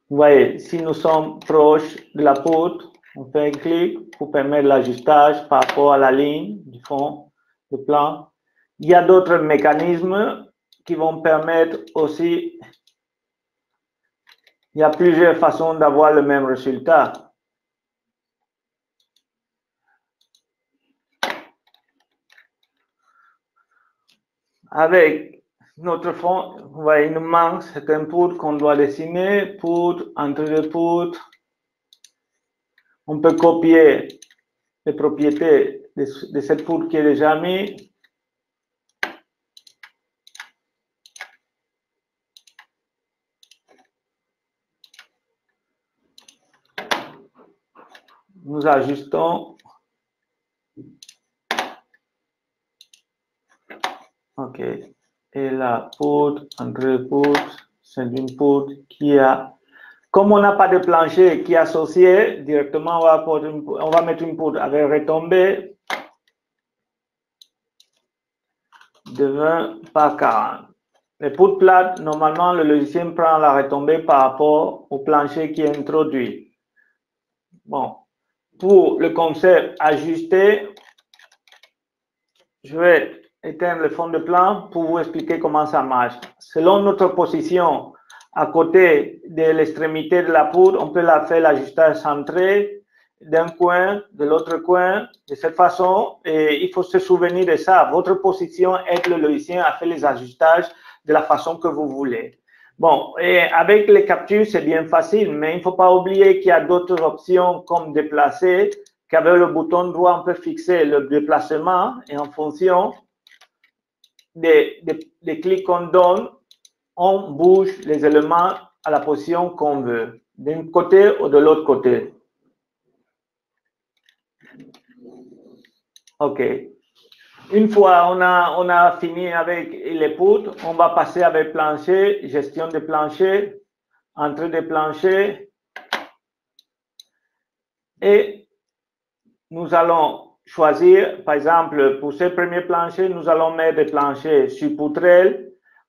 Vous voyez, si nous sommes proches de la poutre, on fait un clic pour permettre l'ajustage par rapport à la ligne du fond du plan. Il y a d'autres mécanismes qui vont permettre aussi, il y a plusieurs façons d'avoir le même résultat. Avec notre fond, vous voyez, il nous manque certains poutres qu'on doit dessiner, poutres, entre deux poutres. On peut copier les propriétés de cette poutre qui est déjà mise. Nous ajustons. OK. Et la poutre, entre deux poutres, c'est une poutre qui a, comme on n'a pas de plancher qui est associé, directement on va mettre une poutre avec retombée de 20 par 40. Les poutres plates, normalement, le logiciel prend la retombée par rapport au plancher qui est introduit. Bon, pour le concept ajusté, je vais éteindre le fond de plan pour vous expliquer comment ça marche. Selon notre position à côté de l'extrémité de la poutre, on peut la faire l'ajustage centré d'un coin, de l'autre coin, de cette façon. Et il faut se souvenir de ça. Votre position aide le logicien à faire les ajustages de la façon que vous voulez. Bon, et avec les captures, c'est bien facile, mais il ne faut pas oublier qu'il y a d'autres options comme déplacer, qu'avec le bouton droit, on peut fixer le déplacement et en fonction des clics qu'on donne, on bouge les éléments à la position qu'on veut, d'un côté ou de l'autre côté. OK. Une fois on a fini avec les poutres, on va passer avec plancher, gestion de plancher, entrée de plancher. Et nous allons choisir, par exemple, pour ce premier plancher, nous allons mettre des planchers sur poutrelle.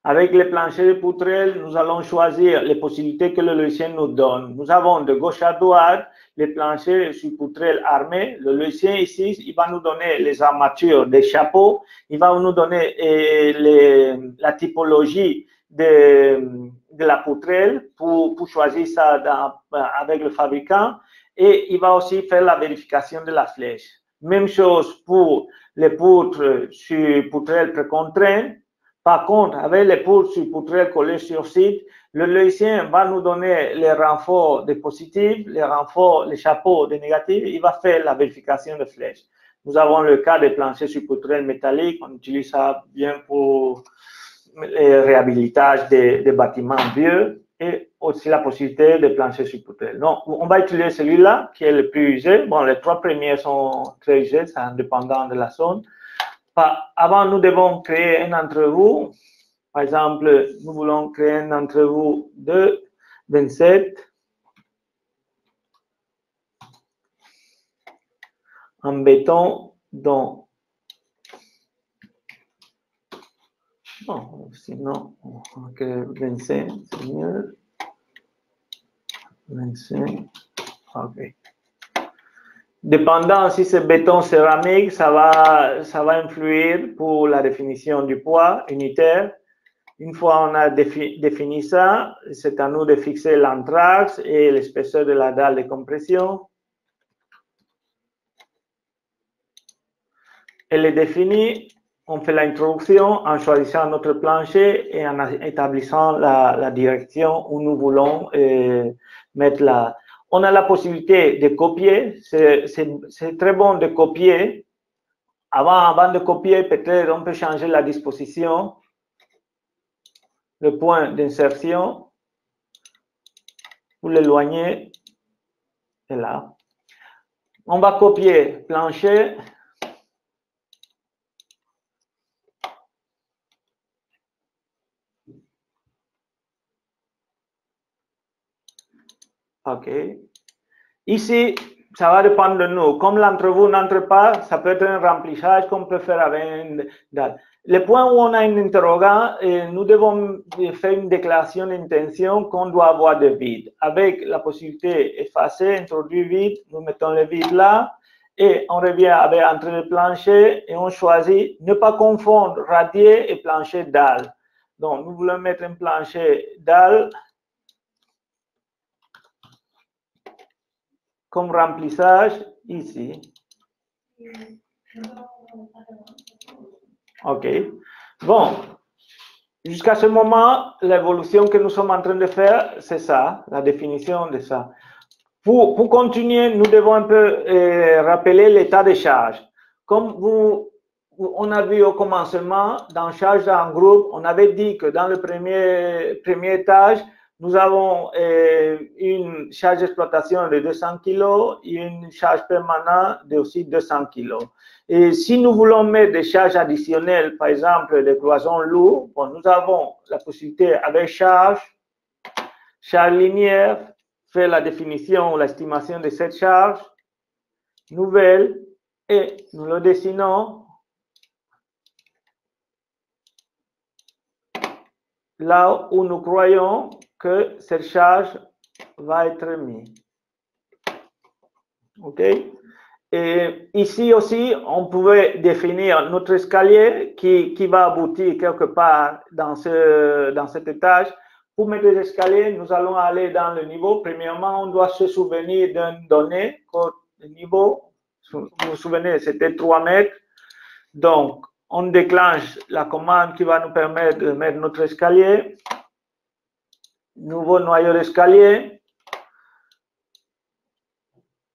Avec les planchers de poutrelle, nous allons choisir les possibilités que le logicien nous donne. Nous avons de gauche à droite les planchers sur poutrelle armés. Le logicien ici, il va nous donner les armatures des chapeaux. Il va nous donner la typologie de la poutrelle pour choisir ça avec le fabricant. Et il va aussi faire la vérification de la flèche. Même chose pour les poutres sur poutrelle précontrainte. Par contre, avec les poutres sur poutrelle collées sur site, le logicien va nous donner les renforts des positifs, les chapeaux des négatifs. Il va faire la vérification de flèches. Nous avons le cas des planchers sur poutrelle métallique. On utilise ça bien pour le réhabilitage des bâtiments vieux et aussi la possibilité de plancher sur poutrelle. Donc, on va utiliser celui-là qui est le plus usé. Bon, les trois premiers sont très usés, c'est indépendant de la zone. Avant, nous devons créer un entrevue. Par exemple, nous voulons créer un entrevue de 27 en béton dont bon, sinon, ok, 25, c'est mieux. 25, ok. Dépendant si c'est béton céramique, ça va influer pour la définition du poids unitaire. Une fois on a défini ça, c'est à nous de fixer l'anthrax et l'épaisseur de la dalle de compression. Elle est définie, on fait l'introduction en choisissant notre plancher et en établissant la direction où nous voulons mettre la... On a la possibilité de copier, c'est très bon de copier. Avant de copier, peut-être on peut changer la disposition, le point d'insertion, pour l'éloigner, et là. On va copier plancher. OK. Ici, ça va dépendre de nous. Comme l'entrevue n'entre pas, ça peut être un remplissage qu'on peut faire avec une date. Le point où on a un interrogant, nous devons faire une déclaration d'intention qu'on doit avoir de vide. Avec la possibilité effacer, introduire vide, nous mettons le vide là et on revient avec entrée de plancher et on choisit ne pas confondre radier et plancher dalle. Donc, nous voulons mettre un plancher dalle comme remplissage ici. OK. Bon, jusqu'à ce moment, l'évolution que nous sommes en train de faire, c'est ça, la définition de ça. Pour continuer, nous devons un peu rappeler l'état de charge. Comme on a vu au commencement, dans charge en groupe, on avait dit que dans le premier étage, nous avons une charge d'exploitation de 200 kg et une charge permanente de aussi 200 kg. Et si nous voulons mettre des charges additionnelles, par exemple des cloisons lourdes, bon, nous avons la possibilité avec charge linéaire, faire la définition ou l'estimation de cette charge nouvelle et nous le dessinons là où nous croyons que cette charge va être mise. OK? Et ici aussi, on pouvait définir notre escalier qui va aboutir quelque part dans cet étage pour mettre les escaliers, nous allons aller dans le niveau. Premièrement, on doit se souvenir d'une donnée. Le niveau, vous vous souvenez, c'était 3 mètres. Donc, on déclenche la commande qui va nous permettre de mettre notre escalier. Nouveau noyau d'escalier.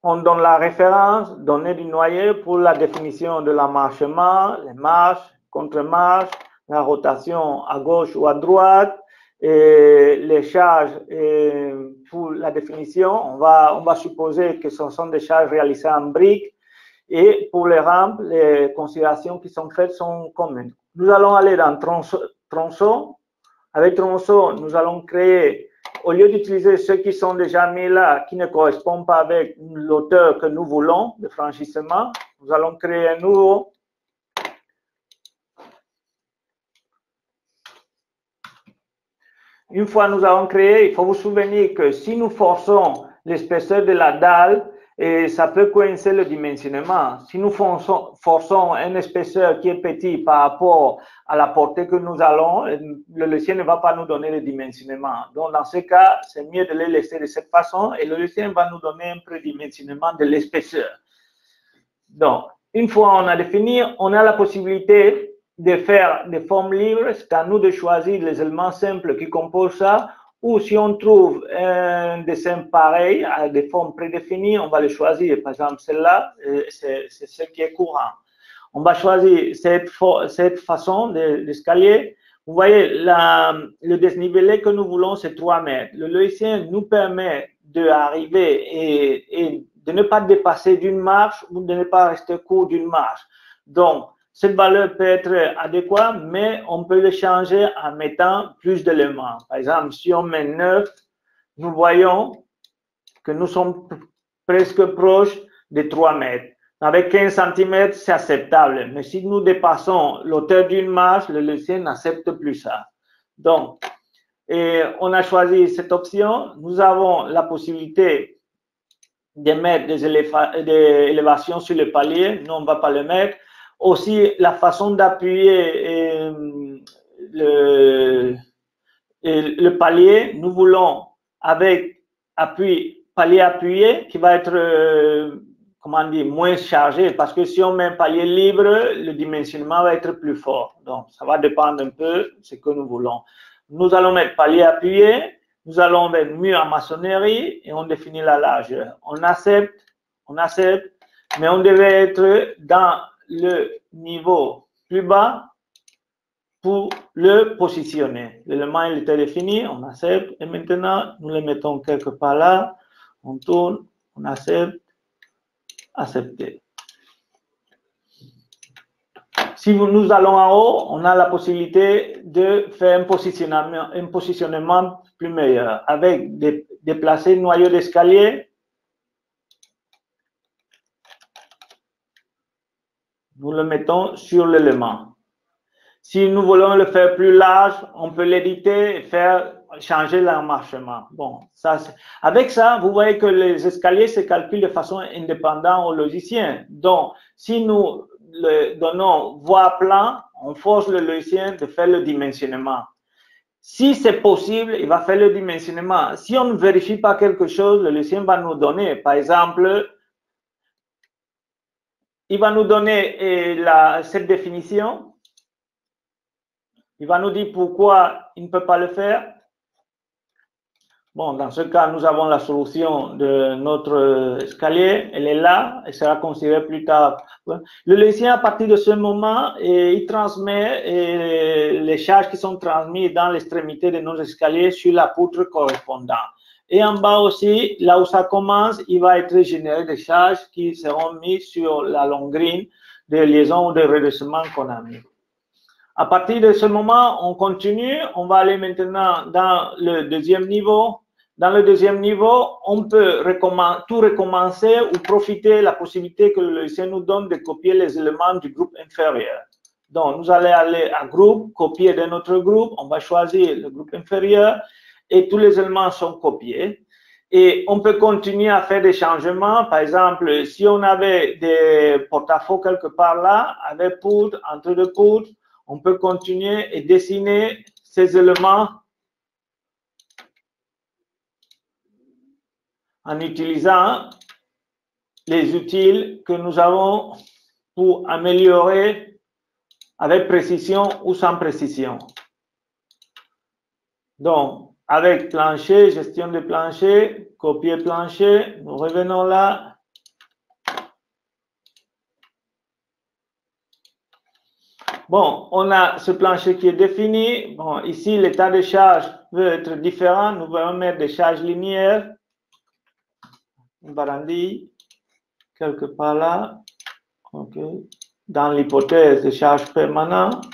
On donne la référence, donnée du noyau pour la définition de l'emmarchement, les marches, contre-marches, la rotation à gauche ou à droite, et les charges. Et pour la définition, on va supposer que ce sont des charges réalisées en briques. Et pour les rampes, les considérations qui sont faites sont communes. Nous allons aller dans tronçon. Avec tronçon, nous allons créer, au lieu d'utiliser ceux qui sont déjà mis là, qui ne correspondent pas avec l'auteur que nous voulons de franchissement, nous allons créer un nouveau. Une fois nous avons créé, il faut vous souvenir que si nous forçons l'épaisseur de la dalle, et ça peut coincer le dimensionnement. Si nous forçons une épaisseur qui est petite par rapport à la portée que nous allons, le logiciel ne va pas nous donner le dimensionnement. Donc, dans ce cas, c'est mieux de les laisser de cette façon et le logiciel va nous donner un prédimensionnement de l'épaisseur. Donc, une fois on a défini, on a la possibilité de faire des formes libres. C'est à nous de choisir les éléments simples qui composent ça. Ou si on trouve un dessin pareil, à des formes prédéfinies, on va le choisir. Par exemple, celle-là, c'est ce qui est courant. On va choisir cette façon d'escalier. Vous voyez, le dénivelé que nous voulons, c'est 3 mètres. Le logiciel nous permet d'arriver et de ne pas dépasser d'une marche ou de ne pas rester court d'une marche. Donc, cette valeur peut être adéquate, mais on peut le changer en mettant plus d'éléments. Par exemple, si on met 9, nous voyons que nous sommes presque proches de 3 mètres. Avec 15 cm, c'est acceptable. Mais si nous dépassons l'auteur d'une marche, le logiciel n'accepte plus ça. Donc, on a choisi cette option. Nous avons la possibilité de mettre des élévations sur le palier. Nous, on ne va pas le mettre. Aussi, la façon d'appuyer le palier, nous voulons avec palier appuyé qui va être, comment dire, moins chargé parce que si on met un palier libre, le dimensionnement va être plus fort. Donc, ça va dépendre un peu de ce que nous voulons. Nous allons mettre palier appuyé, nous allons mettre mur en maçonnerie et on définit la largeur. On accepte, mais on devait être dans le niveau plus bas pour le positionner. L'élément il était défini, on accepte et maintenant nous le mettons quelque part là, on tourne, on accepte, accepter. Si nous allons en haut, on a la possibilité de faire un positionnement plus meilleur avec déplacer le noyau d'escalier. Nous le mettons sur l'élément. Si nous voulons le faire plus large, on peut l'éditer et changer l'emmarchement. Bon, avec ça, vous voyez que les escaliers se calculent de façon indépendante au logiciel. Donc, si nous le donnons voie plan, on force le logiciel de faire le dimensionnement. Si c'est possible, il va faire le dimensionnement. Si on ne vérifie pas quelque chose, le logiciel va nous donner, par exemple, il va nous donner cette définition. Il va nous dire pourquoi il ne peut pas le faire. Bon, dans ce cas, nous avons la solution de notre escalier. Elle est là. Elle sera considérée plus tard. Le logiciel, à partir de ce moment, il transmet les charges qui sont transmises dans l'extrémité de nos escaliers sur la poutre correspondante. Et en bas aussi, là où ça commence, il va être généré des charges qui seront mises sur la longue grille de liaison ou de redressement qu'on a mis. À partir de ce moment, on continue. On va aller maintenant dans le deuxième niveau. Dans le deuxième niveau, on peut tout recommencer ou profiter de la possibilité que le logiciel nous donne de copier les éléments du groupe inférieur. Donc, nous allons aller à groupe, copier de notre groupe. On va choisir le groupe inférieur et tous les éléments sont copiés. Et on peut continuer à faire des changements. Par exemple, si on avait des porte-à-faux quelque part là, avec poutre, entre deux poutres, on peut continuer et dessiner ces éléments en utilisant les outils que nous avons pour améliorer avec précision ou sans précision. Donc, avec plancher, gestion de plancher, copier plancher, nous revenons là. Bon, on a ce plancher qui est défini. Bon, ici, l'état de charge peut être différent. Nous allons mettre des charges linéaires. Une barandille, quelque part là. OK. Dans l'hypothèse de charge permanente.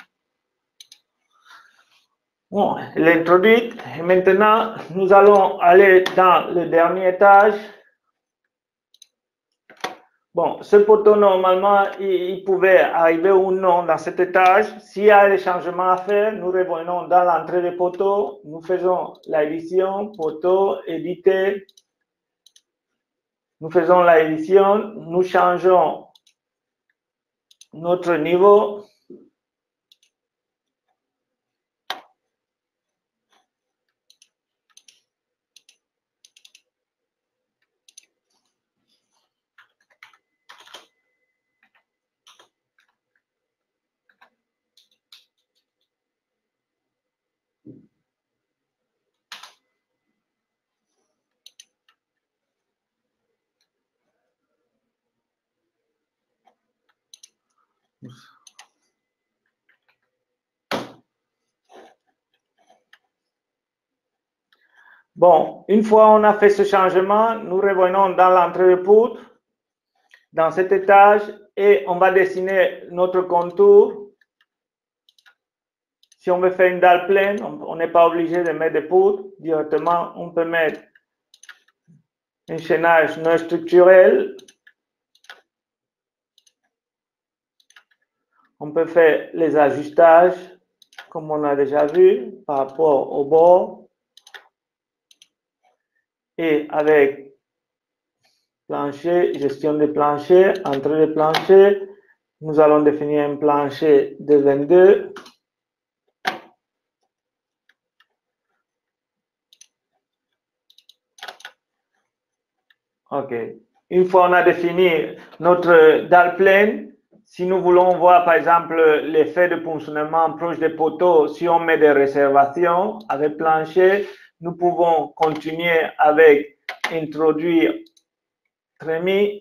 Bon, l'introduite. Et maintenant, nous allons aller dans le dernier étage. Bon, ce poteau, normalement, il pouvait arriver ou non dans cet étage. S'il y a des changements à faire, nous revenons dans l'entrée des poteaux. Nous faisons l'édition, poteau, éditer. Nous faisons l'édition. Nous changeons notre niveau. Bon, une fois on a fait ce changement, nous revenons dans l'entrée de poutre, dans cet étage, et on va dessiner notre contour. Si on veut faire une dalle pleine, on n'est pas obligé de mettre des poutres directement. On peut mettre un chaînage non structurel. On peut faire les ajustages, comme on a déjà vu, par rapport au bord. Et avec plancher, gestion des planchers, entrée de plancher, nous allons définir un plancher de 22. OK. Une fois on a défini notre dalle pleine, si nous voulons voir par exemple l'effet de fonctionnement proche des poteaux, si on met des réservations avec plancher, nous pouvons continuer avec introduire trémie.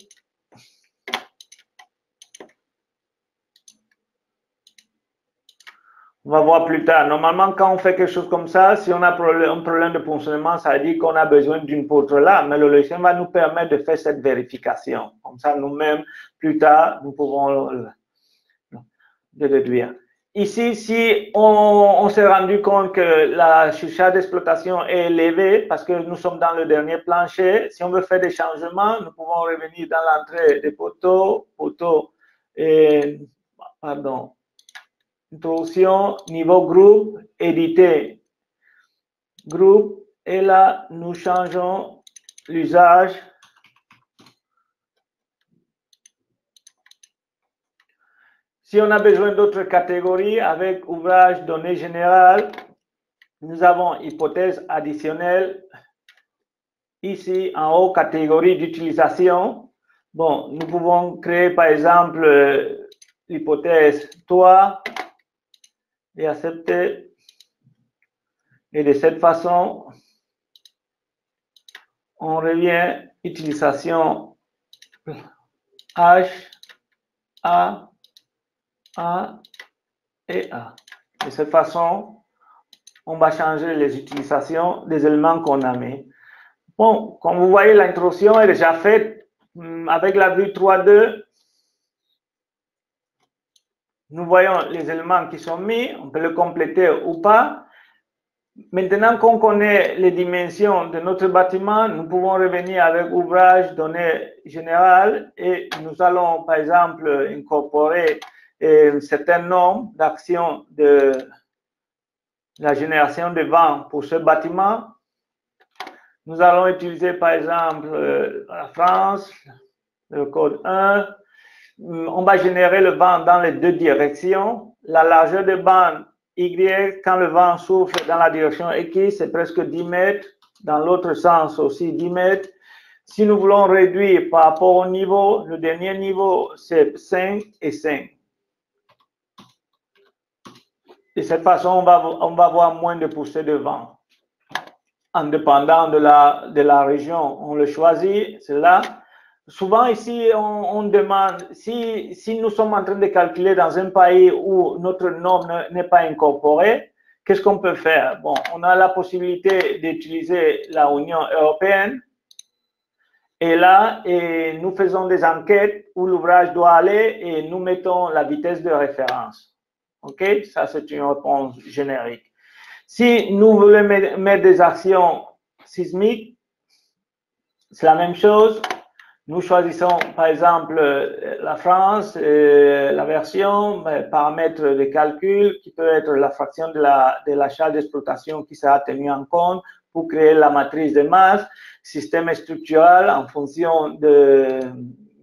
On va voir plus tard. Normalement, quand on fait quelque chose comme ça, si on a un problème de fonctionnement, ça veut dire qu'on a besoin d'une poutre là. Mais le logiciel va nous permettre de faire cette vérification. Comme ça, nous-mêmes, plus tard, nous pouvons le déduire. Ici, si on s'est rendu compte que la surcharge d'exploitation est élevée parce que nous sommes dans le dernier plancher, si on veut faire des changements, nous pouvons revenir dans l'entrée des poteaux, introduction, niveau groupe, éditer groupe, et là, nous changeons l'usage. Si on a besoin d'autres catégories avec ouvrage données générales, nous avons hypothèse additionnelle. Ici, en haut, catégorie d'utilisation. Bon, nous pouvons créer, par exemple, l'hypothèse toi et accepter. Et de cette façon, on revient utilisation H, A et A. De cette façon, on va changer les utilisations des éléments qu'on a mis. Bon, comme vous voyez, l'introduction est déjà faite avec la vue 3.2. Nous voyons les éléments qui sont mis, on peut le compléter ou pas. Maintenant qu'on connaît les dimensions de notre bâtiment, nous pouvons revenir avec ouvrage, données générales, et nous allons, par exemple, incorporer un certain nombre d'actions de la génération de vent pour ce bâtiment. Nous allons utiliser, par exemple, la France, le code 1. On va générer le vent dans les deux directions. La largeur de bande Y, quand le vent souffle dans la direction X, c'est presque 10 mètres. Dans l'autre sens aussi 10 mètres. Si nous voulons réduire par rapport au niveau, le dernier niveau, c'est 5 et 5. De cette façon, on va avoir moins de poussée de vent. En dépendant de la région, on le choisit, c'est là. Souvent ici, on demande, si nous sommes en train de calculer dans un pays où notre norme n'est pas incorporée, qu'est-ce qu'on peut faire? Bon, on a la possibilité d'utiliser la Union européenne. Et là, nous faisons des enquêtes où l'ouvrage doit aller et nous mettons la vitesse de référence. OK? Ça, c'est une réponse générique. Si nous voulons mettre des actions sismiques, c'est la même chose. Nous choisissons, par exemple, la France, la version, paramètres de calcul, qui peut être la fraction de la charge d'exploitation qui sera tenue en compte pour créer la matrice de masse, système structural en fonction de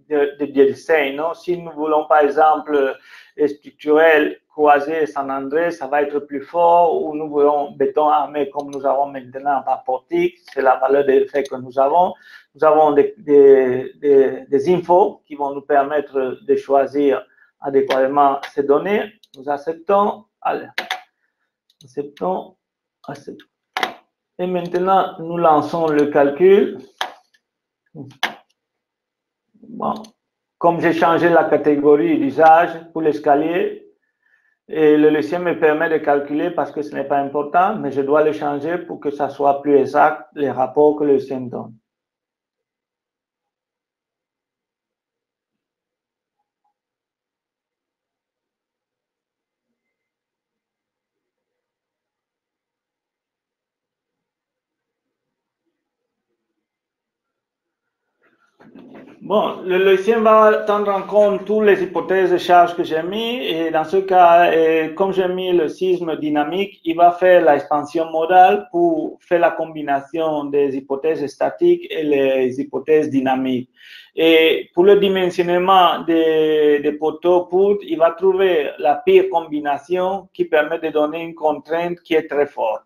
dessin. Non? Si nous voulons, par exemple, structurel croisé San André, ça va être plus fort, ou nous voulons béton armé comme nous avons maintenant par portique, c'est la valeur de l'effet que nous avons. Nous avons des infos qui vont nous permettre de choisir adéquatement ces données. Nous acceptons. Allez, acceptons. Et maintenant, nous lançons le calcul. Bon. Comme j'ai changé la catégorie d'usage pour l'escalier, et le logiciel me permet de calculer parce que ce n'est pas important, mais je dois le changer pour que ça soit plus exact, les rapports que le logiciel donne. Bon, le logiciel va prendre en compte toutes les hypothèses de charge que j'ai mis et dans ce cas, comme j'ai mis le sisme dynamique, il va faire l'expansion modale pour faire la combinaison des hypothèses statiques et les hypothèses dynamiques. Et pour le dimensionnement des poteaux poutres, il va trouver la pire combinaison qui permet de donner une contrainte qui est très forte.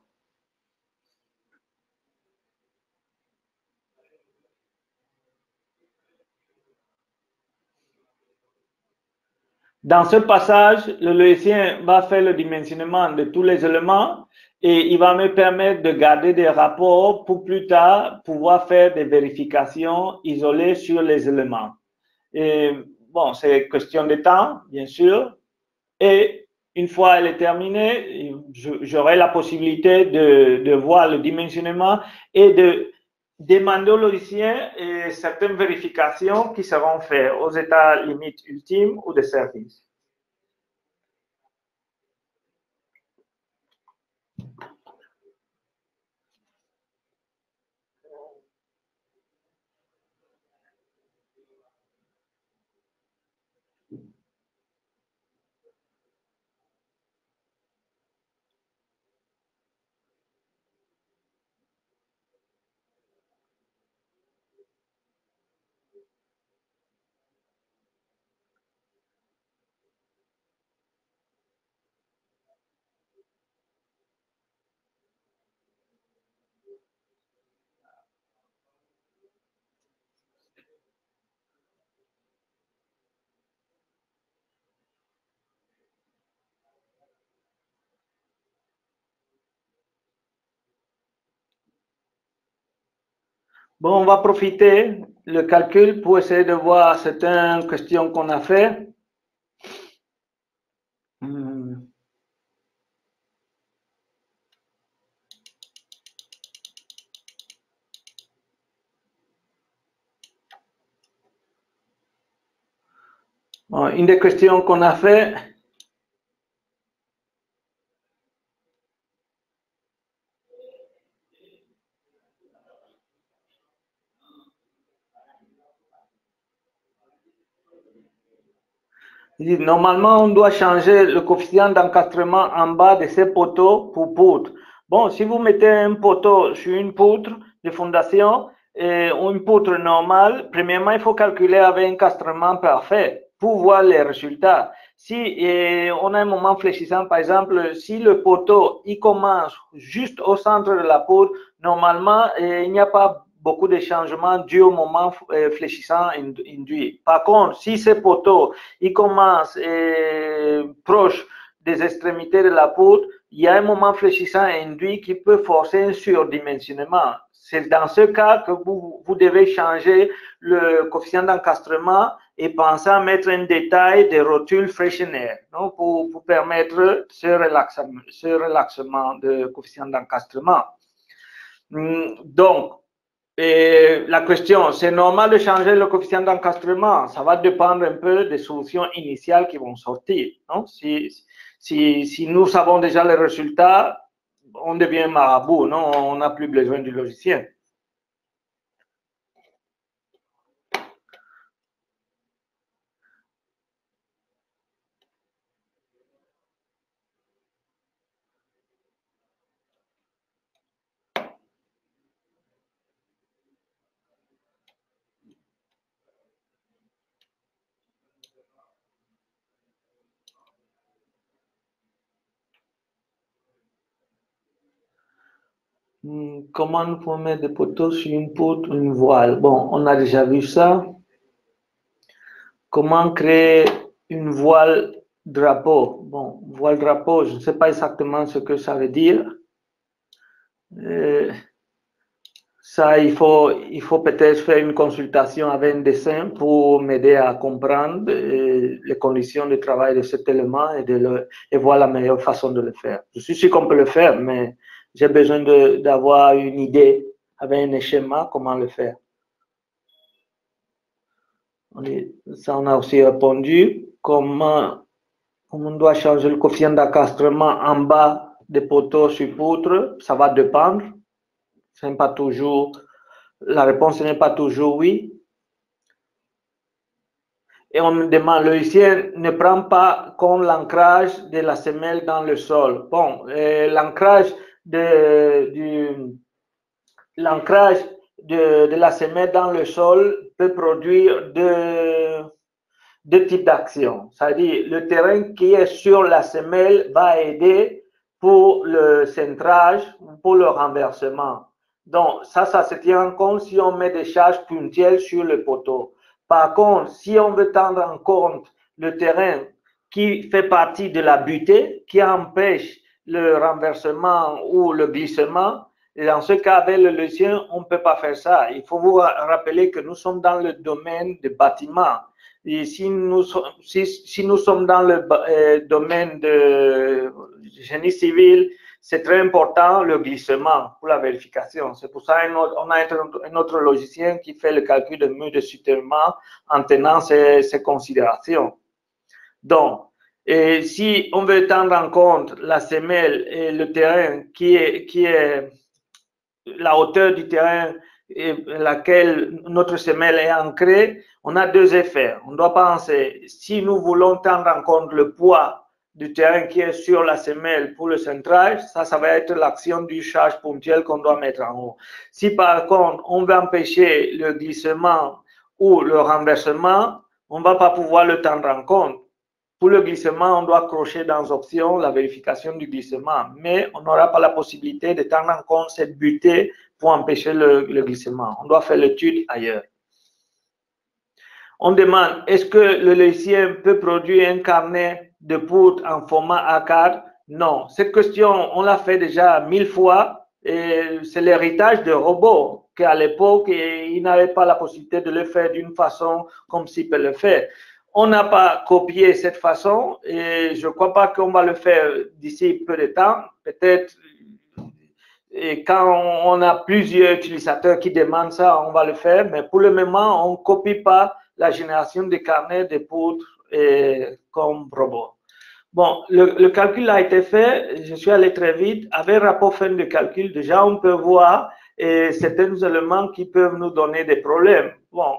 Dans ce passage, le logiciel va faire le dimensionnement de tous les éléments et il va me permettre de garder des rapports pour plus tard pouvoir faire des vérifications isolées sur les éléments. Et bon, c'est question de temps, bien sûr. Et une fois elle est terminée, j'aurai la possibilité de voir le dimensionnement et de demander au logiciel certaines vérifications qui seront faites aux états limites ultimes ou de service. Bon, on va profiter le calcul pour essayer de voir certaines questions qu'on a fait. Bon, une des questions qu'on a fait. Normalement, on doit changer le coefficient d'encadrement en bas de ces poteaux pour poutre. Bon, si vous mettez un poteau sur une poutre de fondation ou une poutre normale, premièrement, il faut calculer avec un encastrement parfait pour voir les résultats. Si on a un moment fléchissant, par exemple, si le poteau il commence juste au centre de la poutre, normalement, il n'y a pas beaucoup de changements dus au moment fléchissant induit. Par contre, si ces poteaux ils commencent proches des extrémités de la poutre, il y a un moment fléchissant induit qui peut forcer un surdimensionnement. C'est dans ce cas que vous devez changer le coefficient d'encastrement et penser à mettre un détail de rotule Freshener, non, pour permettre ce relaxement de coefficient d'encastrement. Donc, la question, c'est normal de changer le coefficient d'encastrement. Ça va dépendre un peu des solutions initiales qui vont sortir. Non? Si nous savons déjà les résultats, on devient marabout, non? On n'a plus besoin du logiciel. Comment nous pouvons mettre des poteaux sur une poutre, une voile? Bon, on a déjà vu ça. Comment créer une voile drapeau? Bon, voile drapeau, je ne sais pas exactement ce que ça veut dire. Ça, il faut peut-être faire une consultation avec un dessin pour m'aider à comprendre les conditions de travail de cet élément et voir la meilleure façon de le faire. Je suis sûr qu'on peut le faire, mais j'ai besoin d'avoir une idée avec un schéma comment le faire. Ça, on a aussi répondu. Comment on doit changer le coefficient d'encastrement en bas des poteaux sur poutre? Ça va dépendre. C'est pas toujours, la réponse n'est pas toujours oui. Et on me demande, le logiciel ne prend pas compte l'ancrage de la semelle dans le sol. Bon, l'ancrage de la semelle dans le sol peut produire deux types d'actions. C'est-à-dire, le terrain qui est sur la semelle va aider pour le centrage, pour le renversement. Donc, ça se tient en compte si on met des charges ponctuelles sur le poteau. Par contre, si on veut prendre en compte le terrain qui fait partie de la butée, qui empêche le renversement ou le glissement, et dans ce cas, avec le logiciel, on ne peut pas faire ça. Il faut vous rappeler que nous sommes dans le domaine des bâtiments. Et si nous sommes dans le domaine de génie civil, c'est très important le glissement pour la vérification. C'est pour ça qu'on a un autre logiciel qui fait le calcul de mur de soutènement en tenant ces considérations. Donc, si on veut prendre en compte la semelle et le terrain qui est la hauteur du terrain et laquelle notre semelle est ancrée, on a deux effets. On doit penser, si nous voulons prendre en compte le poids du terrain qui est sur la semelle pour le centrage, ça va être l'action du charge ponctuelle qu'on doit mettre en haut. Si par contre, on veut empêcher le glissement ou le renversement, on ne va pas pouvoir le prendre en compte. Pour le glissement, on doit crocher dans option la vérification du glissement, mais on n'aura pas la possibilité de prendre en compte cette butée pour empêcher le glissement. On doit faire l'étude ailleurs. On demande, est-ce que le logiciel peut produire un carnet de poutre en format A4? Non. Cette question, on l'a fait déjà 1000 fois et c'est l'héritage de robots qu'à l'époque, ils n'avaient pas la possibilité de le faire d'une façon comme s'ils peuvent le faire. On n'a pas copié cette façon et je ne crois pas qu'on va le faire d'ici peu de temps. Peut-être quand on a plusieurs utilisateurs qui demandent ça, on va le faire. Mais pour le moment, on ne copie pas la génération des carnets de poutres comme robot. Bon, le calcul a été fait. Je suis allé très vite. Avec rapport fin de calcul, déjà, on peut voir certains éléments qui peuvent nous donner des problèmes. Bon,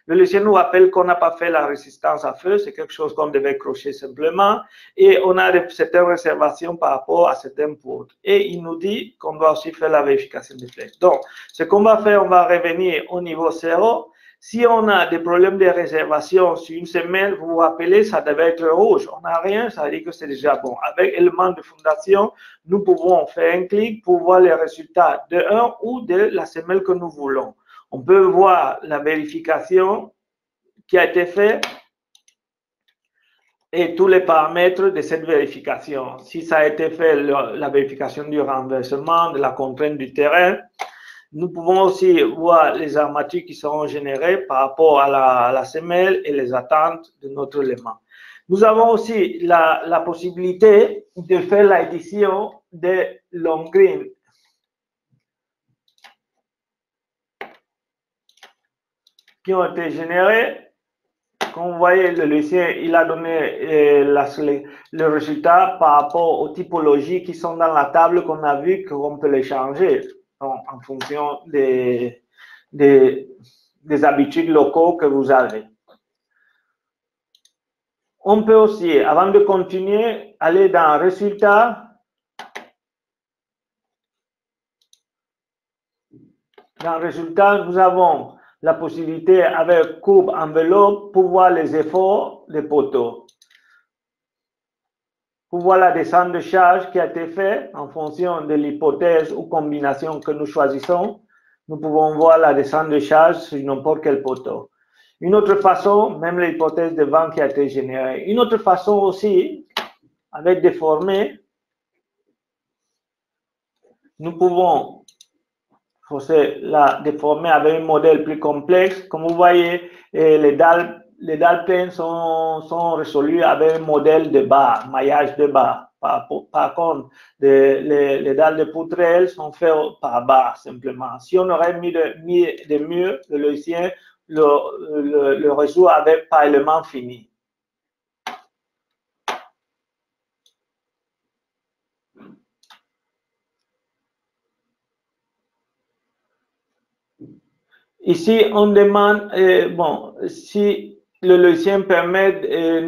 le logiciel nous rappelle qu'on n'a pas fait la résistance à feu, c'est quelque chose qu'on devait crocher simplement, et on a certaines réservations par rapport à certaines poutres. Et il nous dit qu'on doit aussi faire la vérification des flèches. Donc, ce qu'on va faire, on va revenir au niveau 0, Si on a des problèmes de réservation sur une semelle, vous vous rappelez, ça devait être rouge. On n'a rien, ça veut dire que c'est déjà bon. Avec élément de fondation, nous pouvons faire un clic pour voir les résultats de un ou de la semelle que nous voulons. On peut voir la vérification qui a été faite et tous les paramètres de cette vérification. Si ça a été fait, la vérification du renversement, de la contrainte du terrain, nous pouvons aussi voir les armatures qui seront générées par rapport à la semelle et les attentes de notre élément. Nous avons aussi la possibilité de faire l'édition des long green. Qui ont été générés. Comme vous voyez, le logiciel, il a donné le résultat par rapport aux typologies qui sont dans la table qu'on a vu qu'on peut les changer en fonction des habitudes locaux que vous avez. On peut aussi, avant de continuer, aller dans Résultats. Dans Résultats, nous avons la possibilité avec courbe enveloppe pour voir les efforts des poteaux. Pour voir la descente de charge qui a été faite en fonction de l'hypothèse ou combination que nous choisissons, nous pouvons voir la descente de charge sur n'importe quel poteau. Une autre façon, même l'hypothèse de vent qui a été générée. Une autre façon aussi, avec déformé, nous pouvons la déformer avec un modèle plus complexe. Comme vous voyez, les dalles pleines sont résolues avec un modèle de barre, maillage de barre. Par contre, les dalles de poutrelles sont faites par barre simplement. Si on aurait mis des murs, le logiciel le résout avec par élément fini. Ici, on demande, si le logiciel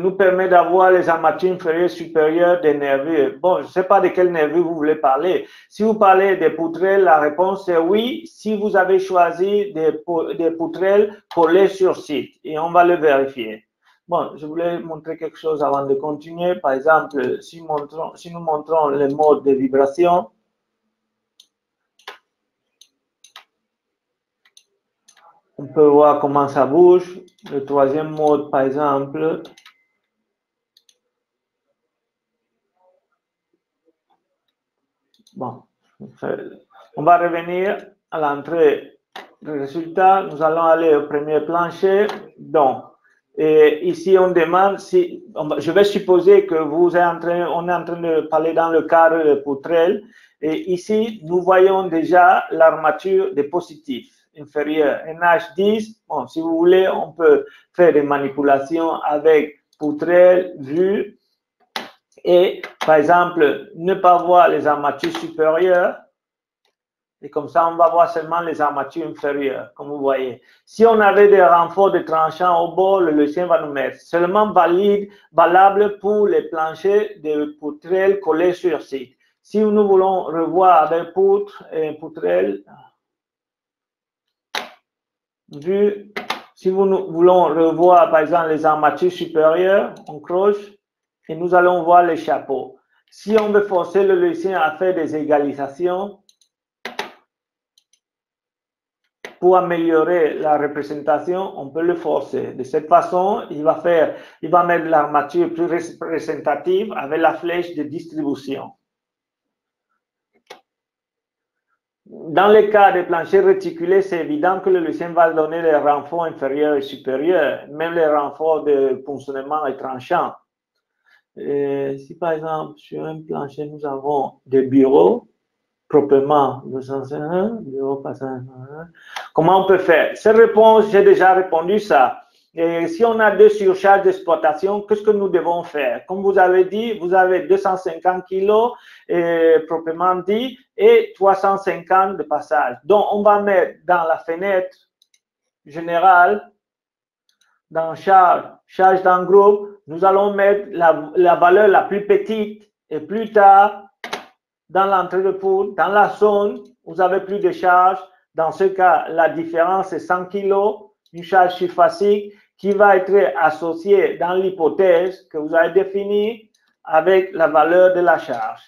nous permet d'avoir les armatures inférieures et supérieures des nervures. Bon, je ne sais pas de quel nervure vous voulez parler. Si vous parlez des poutrelles, la réponse est oui, si vous avez choisi des poutrelles collées sur site. Et on va le vérifier. Bon, je voulais montrer quelque chose avant de continuer. Par exemple, si nous montrons le mode de vibration, on peut voir comment ça bouge. Le troisième mode, par exemple. Bon, on va revenir à l'entrée du résultat. Nous allons aller au premier plancher. Donc, et ici, on demande si, je vais supposer que on est en train de parler dans le cadre de poutrelle. Et ici, nous voyons déjà l'armature des positifs inférieurs. NH10, bon, si vous voulez, on peut faire des manipulations avec poutrelle, vue. Et, par exemple, ne pas voir les armatures supérieures. Et comme ça, on va voir seulement les armatures inférieures, comme vous voyez. Si on avait des renforts de tranchants au bord, le logiciel va nous mettre seulement valable pour les planchers de poutrelles collées sur site. Si nous voulons revoir avec poutre et poutrelle, si nous voulons revoir, par exemple, les armatures supérieures, on croche et nous allons voir les chapeaux. Si on veut forcer le logiciel à faire des égalisations, pour améliorer la représentation, on peut le forcer. De cette façon, il va mettre l'armature plus représentative avec la flèche de distribution. Dans le cas des planchers réticulés, c'est évident que le logiciel va donner les renforts inférieurs et supérieurs, même les renforts de ponctionnement et tranchant. Si par exemple, sur un plancher, nous avons des bureaux, proprement 251, comment on peut faire? Cette réponse, j'ai déjà répondu ça. Et si on a deux surcharges d'exploitation, qu'est-ce que nous devons faire? Comme vous avez dit, vous avez 250 kg, proprement dit, et 350 de passage. Donc, on va mettre dans la fenêtre générale, dans charge d'un groupe, nous allons mettre la valeur la plus petite et plus tard, dans l'entrée de poutre, dans la zone, vous avez plus de charge. Dans ce cas, la différence est 100 kg. une charge surfacique qui va être associée dans l'hypothèse que vous avez définie avec la valeur de la charge.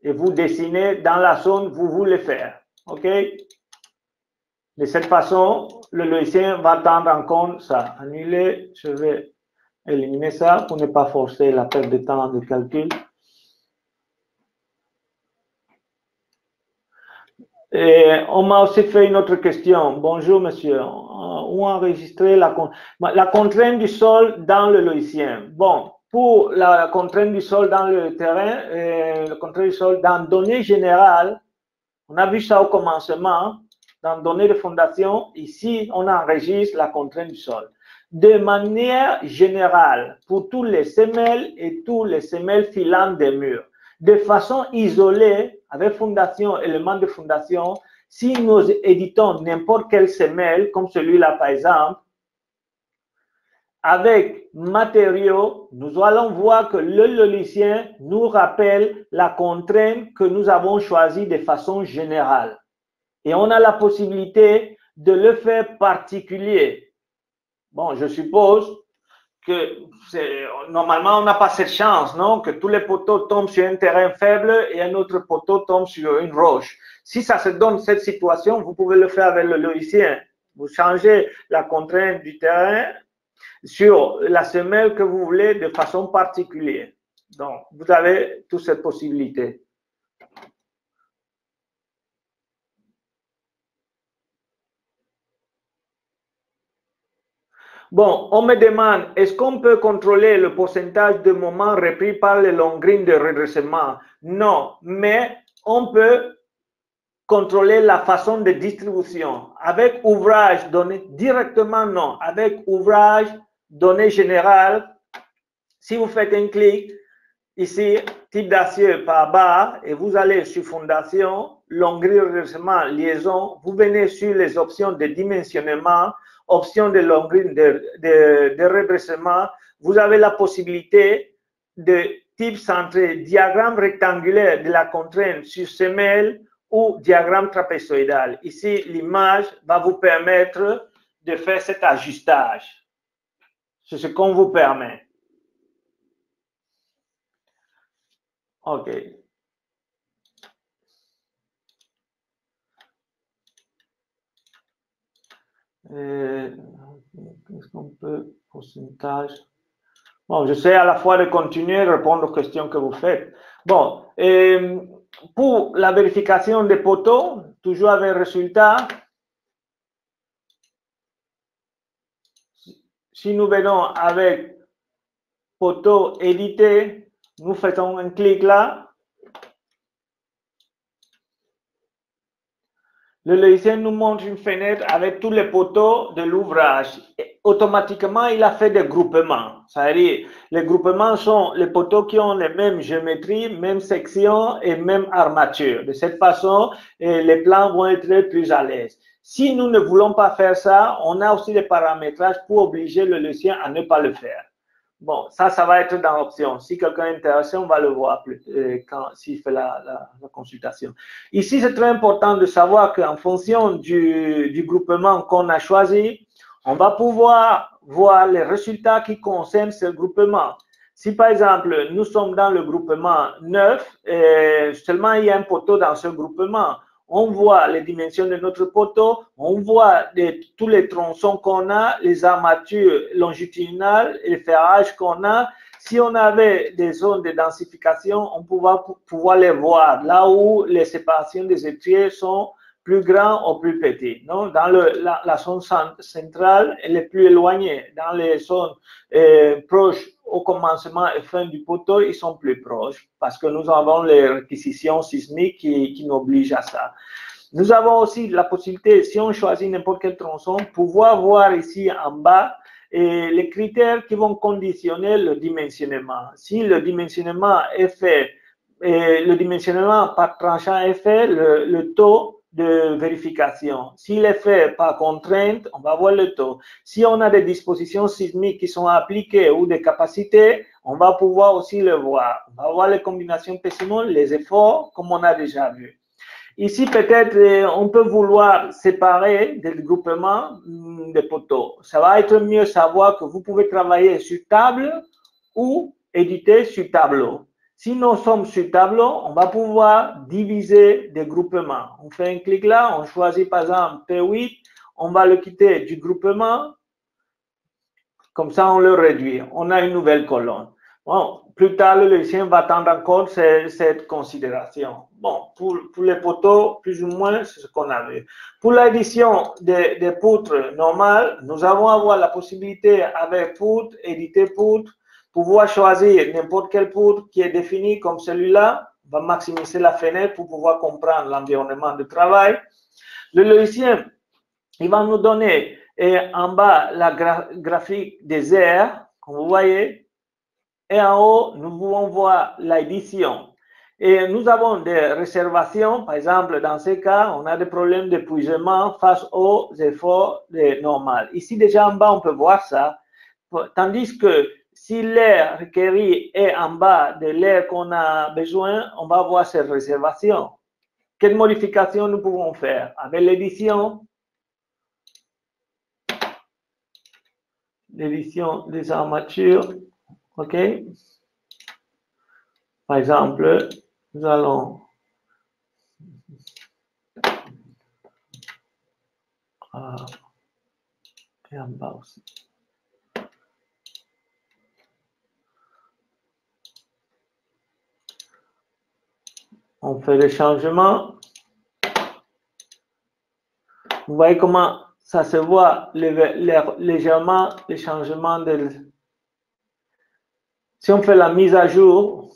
Et vous dessinez dans la zone où vous voulez faire. OK? De cette façon, le logiciel va prendre en compte ça. Annuler, je vais éliminer ça pour ne pas forcer la perte de temps de calcul. Et on m'a aussi fait une autre question. Bonjour, monsieur. Où enregistrer la contrainte du sol dans le logiciel? Bon, pour la contrainte du sol dans le terrain, la contrainte du sol dans données générales, on a vu ça au commencement. Dans données de fondation, ici, on enregistre la contrainte du sol. De manière générale, pour tous les semelles et tous les semelles filantes des murs, de façon isolée, avec fondation, élément de fondation, si nous éditons n'importe quelle semelle, comme celui-là par exemple, avec matériaux, nous allons voir que le logiciel nous rappelle la contrainte que nous avons choisie de façon générale. Et on a la possibilité de le faire particulier. Bon, je suppose que normalement, on n'a pas cette chance, non? Que tous les poteaux tombent sur un terrain faible et un autre poteau tombe sur une roche. Si ça se donne cette situation, vous pouvez le faire avec le logiciel. Vous changez la contrainte du terrain sur la semelle que vous voulez de façon particulière. Donc, vous avez toutes ces possibilités. Bon, on me demande, est-ce qu'on peut contrôler le pourcentage de moments repris par les longrines de redressement? Non, mais on peut contrôler la façon de distribution. Avec ouvrage donné directement, non. Avec ouvrage donné général, si vous faites un clic, ici, type d'acier par bas, et vous allez sur fondation, longrine redressement, liaison, vous venez sur les options de dimensionnement, option de longrine de redressement, vous avez la possibilité de type centré, diagramme rectangulaire de la contrainte sur semelle ou diagramme trapézoïdal. Ici, l'image va vous permettre de faire cet ajustage. C'est ce qu'on vous permet. OK. Qu'est-ce qu'on peut, pourcentage? Bon, j'essaie à la fois de continuer à répondre aux questions que vous faites. Bon, pour la vérification des poteaux, toujours avec résultat, si nous venons avec poteau édité, nous faisons un clic là. Le logiciel nous montre une fenêtre avec tous les poteaux de l'ouvrage. Automatiquement, il a fait des groupements. C'est-à-dire, les groupements sont les poteaux qui ont les mêmes géométries, mêmes sections et même armature. De cette façon, les plans vont être plus à l'aise. Si nous ne voulons pas faire ça, on a aussi des paramétrages pour obliger le logiciel à ne pas le faire. Bon, ça va être dans l'option. Si quelqu'un est intéressé, on va le voir s'il fait la consultation. Ici, c'est très important de savoir qu'en fonction du groupement qu'on a choisi, on va pouvoir voir les résultats qui concernent ce groupement. Si par exemple, nous sommes dans le groupement 9, et seulement il y a un poteau dans ce groupement, on voit les dimensions de notre poteau, on voit tous les tronçons qu'on a, les armatures longitudinales et les ferrages qu'on a. Si on avait des zones de densification, on pourra pouvoir les voir là où les séparations des étriers sont plus grands ou plus petits. Non? Dans la zone centrale, elle est plus éloignée. Dans les zones proches au commencement et fin du poteau, ils sont plus proches parce que nous avons les réquisitions sismiques qui nous obligent à ça. Nous avons aussi la possibilité, si on choisit n'importe quel tronçon, pouvoir voir ici en bas les critères qui vont conditionner le dimensionnement. Si le dimensionnement est fait, le dimensionnement par tranchant est fait, le taux de vérification. S'il est fait par contrainte, on va voir le taux. Si on a des dispositions sismiques qui sont appliquées ou des capacités, on va pouvoir aussi le voir. On va voir les combinations PCMOL, les efforts, comme on a déjà vu. ici, peut-être, on peut vouloir séparer des groupements de poteaux. Ça va être mieux savoir que vous pouvez travailler sur table ou éditer sur tableau. Si nous sommes sur tableau, on va pouvoir diviser des groupements. On fait un clic là, on choisit par exemple P8, on va le quitter du groupement. Comme ça, on le réduit. On a une nouvelle colonne. Bon, plus tard, le logiciel va prendre en compte cette considération. Bon, pour les poteaux, plus ou moins, c'est ce qu'on a vu. Pour l'édition des poutres normales, nous allons avoir la possibilité avec poutre, éditer poutre, pouvoir choisir n'importe quelle poutre qui est définie comme celui-là. On va maximiser la fenêtre pour pouvoir comprendre l'environnement de travail. Le logiciel, il va nous donner en bas la graphique des aires, comme vous voyez. Et en haut, nous pouvons voir l'édition. Et nous avons des réservations. Par exemple, dans ces cas, on a des problèmes d'épuisement face aux efforts normaux. Ici, déjà en bas, on peut voir ça. Tandis que si l'air requis est en bas de l'air qu'on a besoin, on va voir ces réservations. Quelles modifications nous pouvons faire avec l'édition? L'édition des armatures. OK. Par exemple, nous allons et en bas aussi. On fait des changements. Vous voyez comment ça se voit légèrement les changements de. Si on fait la mise à jour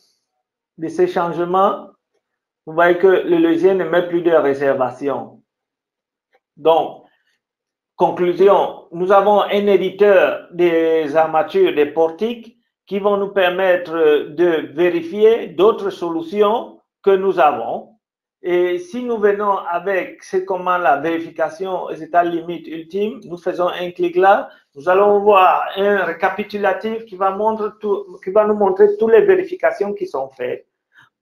de ces changements, vous voyez que le logiciel ne met plus de réservation. Donc, conclusion, nous avons un éditeur des armatures, des portiques, qui vont nous permettre de vérifier d'autres solutions que nous avons. Et si nous venons avec ce comment la vérification aux états limites ultimes, nous faisons un clic là, nous allons voir un récapitulatif qui va nous montrer toutes les vérifications qui sont faites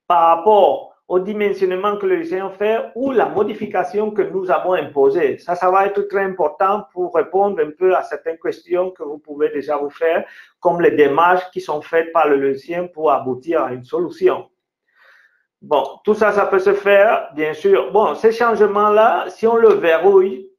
par rapport au dimensionnement que le logiciel fait ou la modification que nous avons imposée. Ça va être très important pour répondre un peu à certaines questions que vous pouvez déjà vous faire, comme les démarches qui sont faites par le logiciel pour aboutir à une solution. Bon, tout ça, ça peut se faire, bien sûr. Bon, ces changements-là, si on le verrouille,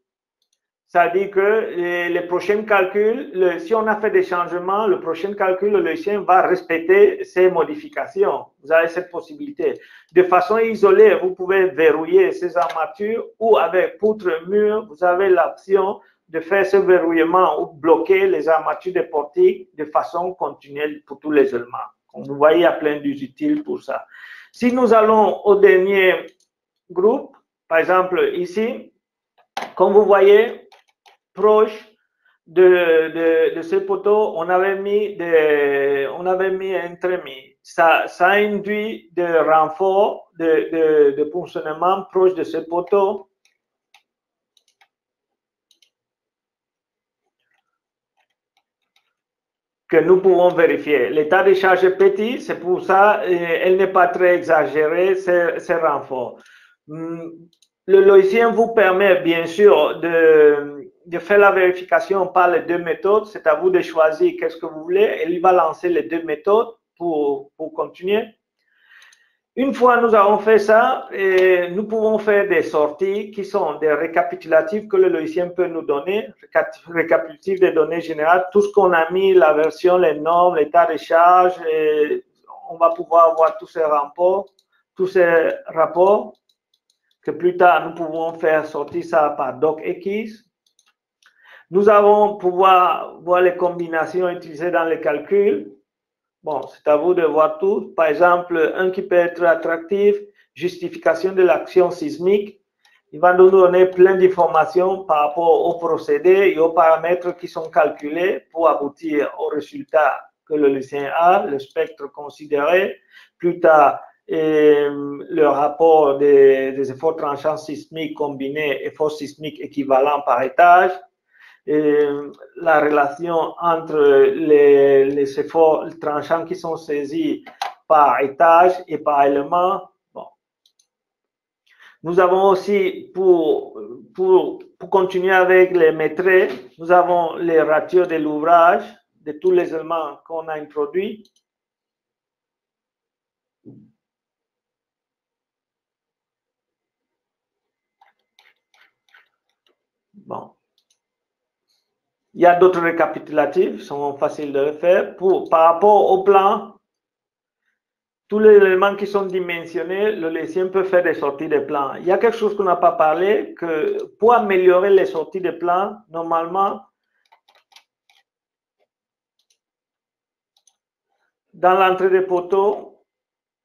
ça dit que les prochains calculs, si on a fait des changements, le prochain calcul, le logiciel va respecter ces modifications. Vous avez cette possibilité. De façon isolée, vous pouvez verrouiller ces armatures ou avec poutre mur, vous avez l'option de faire ce verrouillement ou bloquer les armatures des portiques de façon continuelle pour tous les éléments. Comme vous voyez, il y a plein d'usages utiles pour ça. Si nous allons au dernier groupe, par exemple ici, comme vous voyez, proche de ce poteau, on avait mis un trémie. Ça induit des renforts de fonctionnement proche de ce poteau. Que nous pouvons vérifier. L'état de charge est petit, c'est pour ça elle n'est pas très exagérée, ces renforts. Le logiciel vous permet bien sûr de faire la vérification par les deux méthodes. C'est à vous de choisir qu'est-ce que vous voulez. Et il va lancer les deux méthodes pour continuer. Une fois nous avons fait ça, nous pouvons faire des sorties qui sont des récapitulatifs que le logiciel peut nous donner, récapitulatifs des données générales, tout ce qu'on a mis, la version, les normes, l'état de charge, on va pouvoir avoir tous ces rapports, que plus tard nous pouvons faire sortir ça par docx. Nous allons pouvoir voir les combinations utilisées dans les calculs. Bon, c'est à vous de voir tout. Par exemple, un qui peut être attractif, justification de l'action sismique. Il va nous donner plein d'informations par rapport au procédé et aux paramètres qui sont calculés pour aboutir au résultat que le logiciel a, le spectre considéré. Plus tard, le rapport des efforts tranchants sismiques combinés, efforts sismiques équivalents par étage. La relation entre les efforts tranchants qui sont saisis par étage et par élément. Bon. Nous avons aussi, pour continuer avec les maîtres, nous avons les ratios de l'ouvrage, de tous les éléments qu'on a introduits. Bon. Il y a d'autres récapitulatifs, qui sont faciles de le faire. Par rapport au plan, tous les éléments qui sont dimensionnés, le lycéen peut faire des sorties de plan. Il y a quelque chose qu'on n'a pas parlé, que pour améliorer les sorties de plan, normalement, dans l'entrée des poteaux,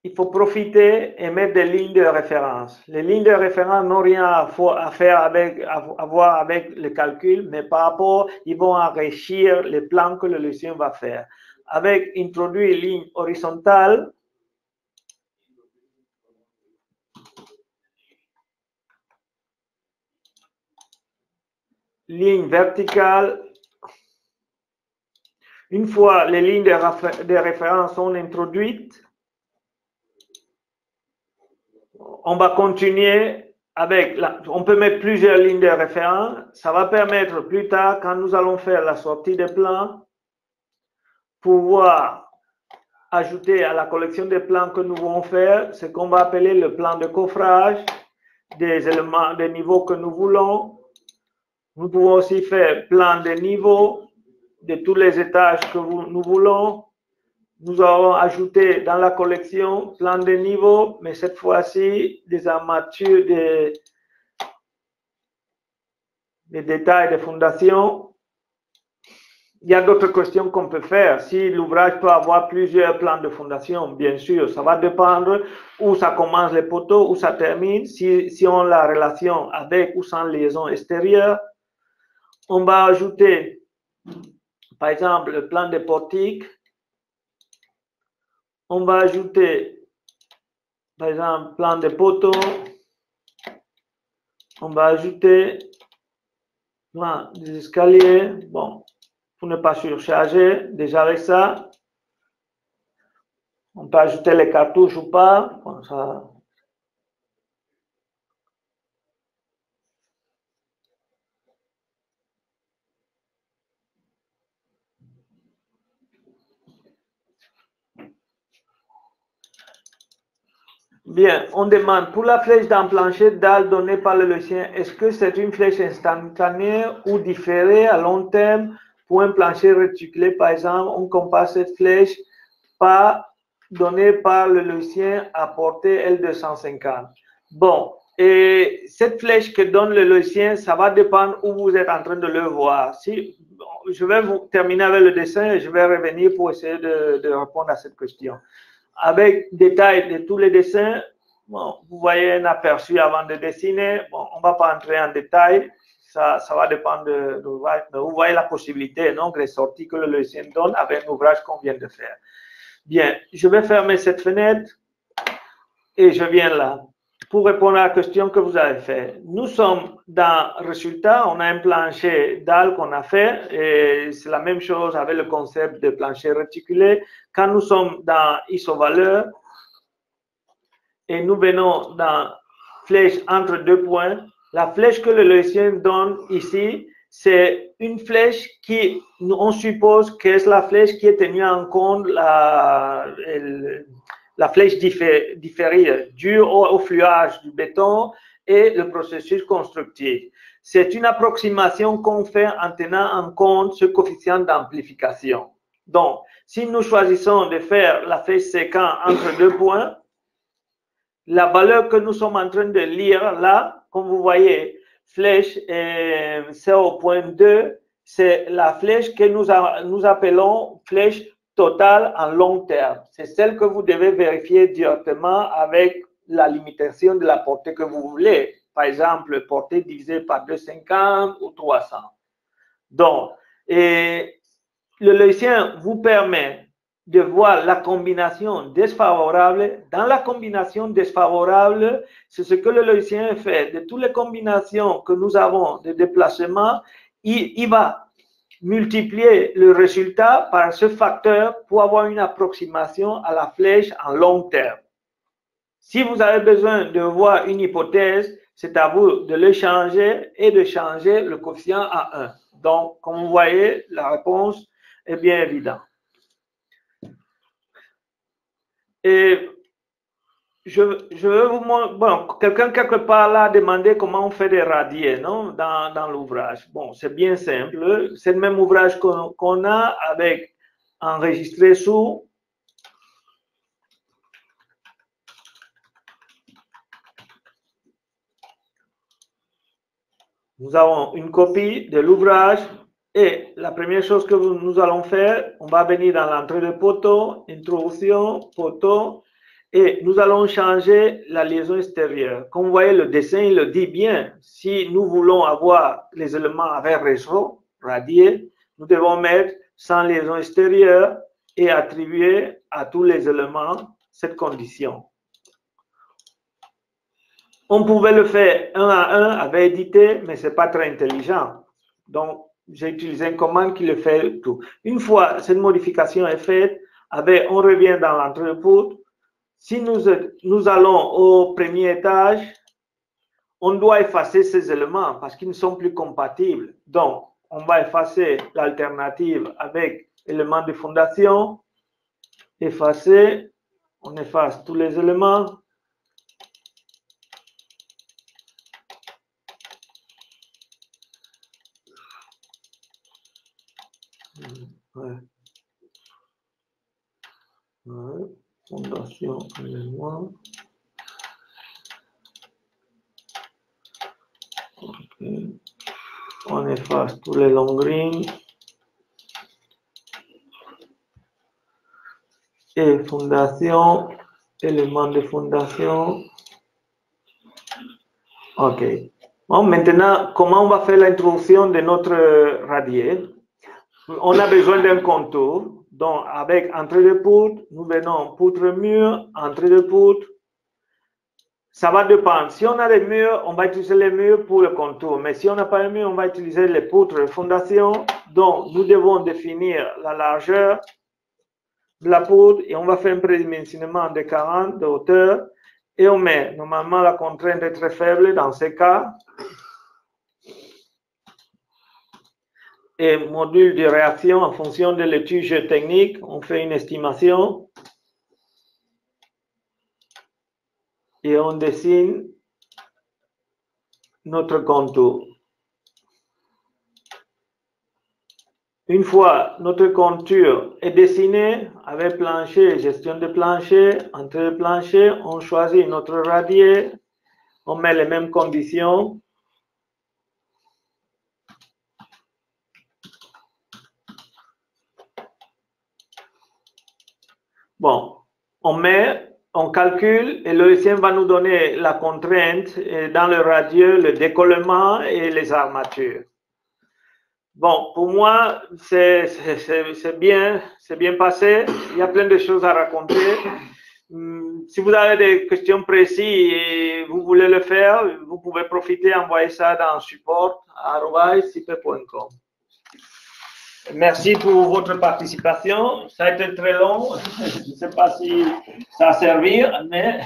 il faut profiter et mettre des lignes de référence. Les lignes de référence n'ont rien à faire à voir avec le calcul, mais par rapport, ils vont enrichir les plans que le lycéen va faire. Avec introduire une ligne horizontale, ligne verticale. Une fois les lignes de référence sont introduites, on va continuer avec, on peut mettre plusieurs lignes de référence. Ça va permettre plus tard, quand nous allons faire la sortie des plans, pouvoir ajouter à la collection de plans que nous voulons faire ce qu'on va appeler le plan de coffrage, des éléments, des niveaux que nous voulons. Nous pouvons aussi faire plan de niveau de tous les étages que nous voulons. Nous avons ajouté dans la collection plan de niveau, mais cette fois-ci des armatures, des détails de fondation. Il y a d'autres questions qu'on peut faire. Si l'ouvrage peut avoir plusieurs plans de fondation, bien sûr, ça va dépendre où ça commence les poteaux, où ça termine. Si on a la relation avec ou sans liaison extérieure, on va ajouter, par exemple, le plan de portique. On va ajouter, par exemple, plan de poteau. On va ajouter plan des escaliers. Bon, pour ne pas surcharger, déjà avec ça, on peut ajouter les cartouches ou pas. Bon, ça. Bien, on demande pour la flèche d'un plancher dalle donnée par le lycéen, est-ce que c'est une flèche instantanée ou différée à long terme pour un plancher réticulé, par exemple, on compare cette flèche donnée par le lycéen à portée L250. Bon, et cette flèche que donne le lycéen, ça va dépendre où vous êtes en train de le voir. Si, je vais vous terminer avec le dessin et je vais revenir pour essayer de répondre à cette question. Avec détail de tous les dessins, bon, vous voyez un aperçu avant de dessiner. Bon, on ne va pas entrer en détail, ça va dépendre de l'ouvrage, mais vous voyez la possibilité, donc les sorties que le lycéen donne avec l'ouvrage qu'on vient de faire. Bien, je vais fermer cette fenêtre et je viens là pour répondre à la question que vous avez faite. Nous sommes dans résultat, on a un plancher dalle qu'on a fait et c'est la même chose avec le concept de plancher réticulé. Quand nous sommes dans isovaleur et nous venons dans flèche entre deux points, la flèche que le lycéen donne ici, c'est une flèche qui, on suppose que c'est la flèche qui est tenue en compte la flèche différée due au fluage du béton et le processus constructif. C'est une approximation qu'on fait en tenant en compte ce coefficient d'amplification. Donc, si nous choisissons de faire la flèche séquent entre deux points, la valeur que nous sommes en train de lire là, comme vous voyez, flèche 0.2, c'est la flèche que nous appelons flèche totale en long terme. C'est celle que vous devez vérifier directement avec la limitation de la portée que vous voulez. Par exemple, portée divisée par 250 ou 300. Donc, le lycéen vous permet de voir la combinaison défavorable. Dans la combinaison défavorable, c'est ce que le lycéen fait. De toutes les combinations que nous avons de déplacement, il va multiplier le résultat par ce facteur pour avoir une approximation à la flèche en long terme. Si vous avez besoin de voir une hypothèse, c'est à vous de le changer et de changer le coefficient à 1. Donc, comme vous voyez, la réponse est bien évidente. Et je veux vous montrer, bon, quelqu'un quelque part là a demandé comment on fait des radiers, non, dans l'ouvrage. Bon, c'est bien simple. C'est le même ouvrage qu'on a avec enregistré sous. Nous avons une copie de l'ouvrage et la première chose que nous allons faire, on va venir dans l'entrée de poteau, introduction, poteau, et nous allons changer la liaison extérieure. Comme vous voyez, le dessin, il le dit bien. Si nous voulons avoir les éléments avec réseau, radié, nous devons mettre sans liaison extérieure et attribuer à tous les éléments cette condition. On pouvait le faire un à un avec édité, mais ce n'est pas très intelligent. Donc, j'ai utilisé une commande qui le fait tout. Une fois cette modification est faite, on revient dans l'entrée de poutre. Si nous allons au premier étage, on doit effacer ces éléments parce qu'ils ne sont plus compatibles. Donc, on va effacer l'alternative avec éléments de fondation. Effacer, on efface tous les éléments. Ouais. Ouais. Fondation, élément. Okay. On efface tous les longues lignes. Et fondation, élément de fondation. OK. Bon, maintenant, comment on va faire l'introduction de notre radier? On a besoin d'un contour. Donc, avec entrée de poutre, nous venons poutre-mur, entrée de poutre. Ça va dépendre. Si on a des murs, on va utiliser les murs pour le contour. Mais si on n'a pas de mur, on va utiliser les poutres de fondation. Donc, nous devons définir la largeur de la poutre et on va faire un prédimensionnement de 40 de hauteur. Et on met, normalement, la contrainte est très faible dans ces cas. Et module de réaction en fonction de l'étude technique, on fait une estimation. Et on dessine notre contour. Une fois notre contour est dessiné avec plancher, gestion de plancher, entrée de plancher, on choisit notre radier, on met les mêmes conditions. Bon, on calcule et le logiciel va nous donner la contrainte dans le radieux, le décollement et les armatures. Bon, pour moi, c'est bien passé. Il y a plein de choses à raconter. Si vous avez des questions précises et vous voulez le faire, vous pouvez profiter, envoyer ça dans support@cipe.com. Merci pour votre participation. Ça a été très long. Je ne sais pas si ça a servi, mais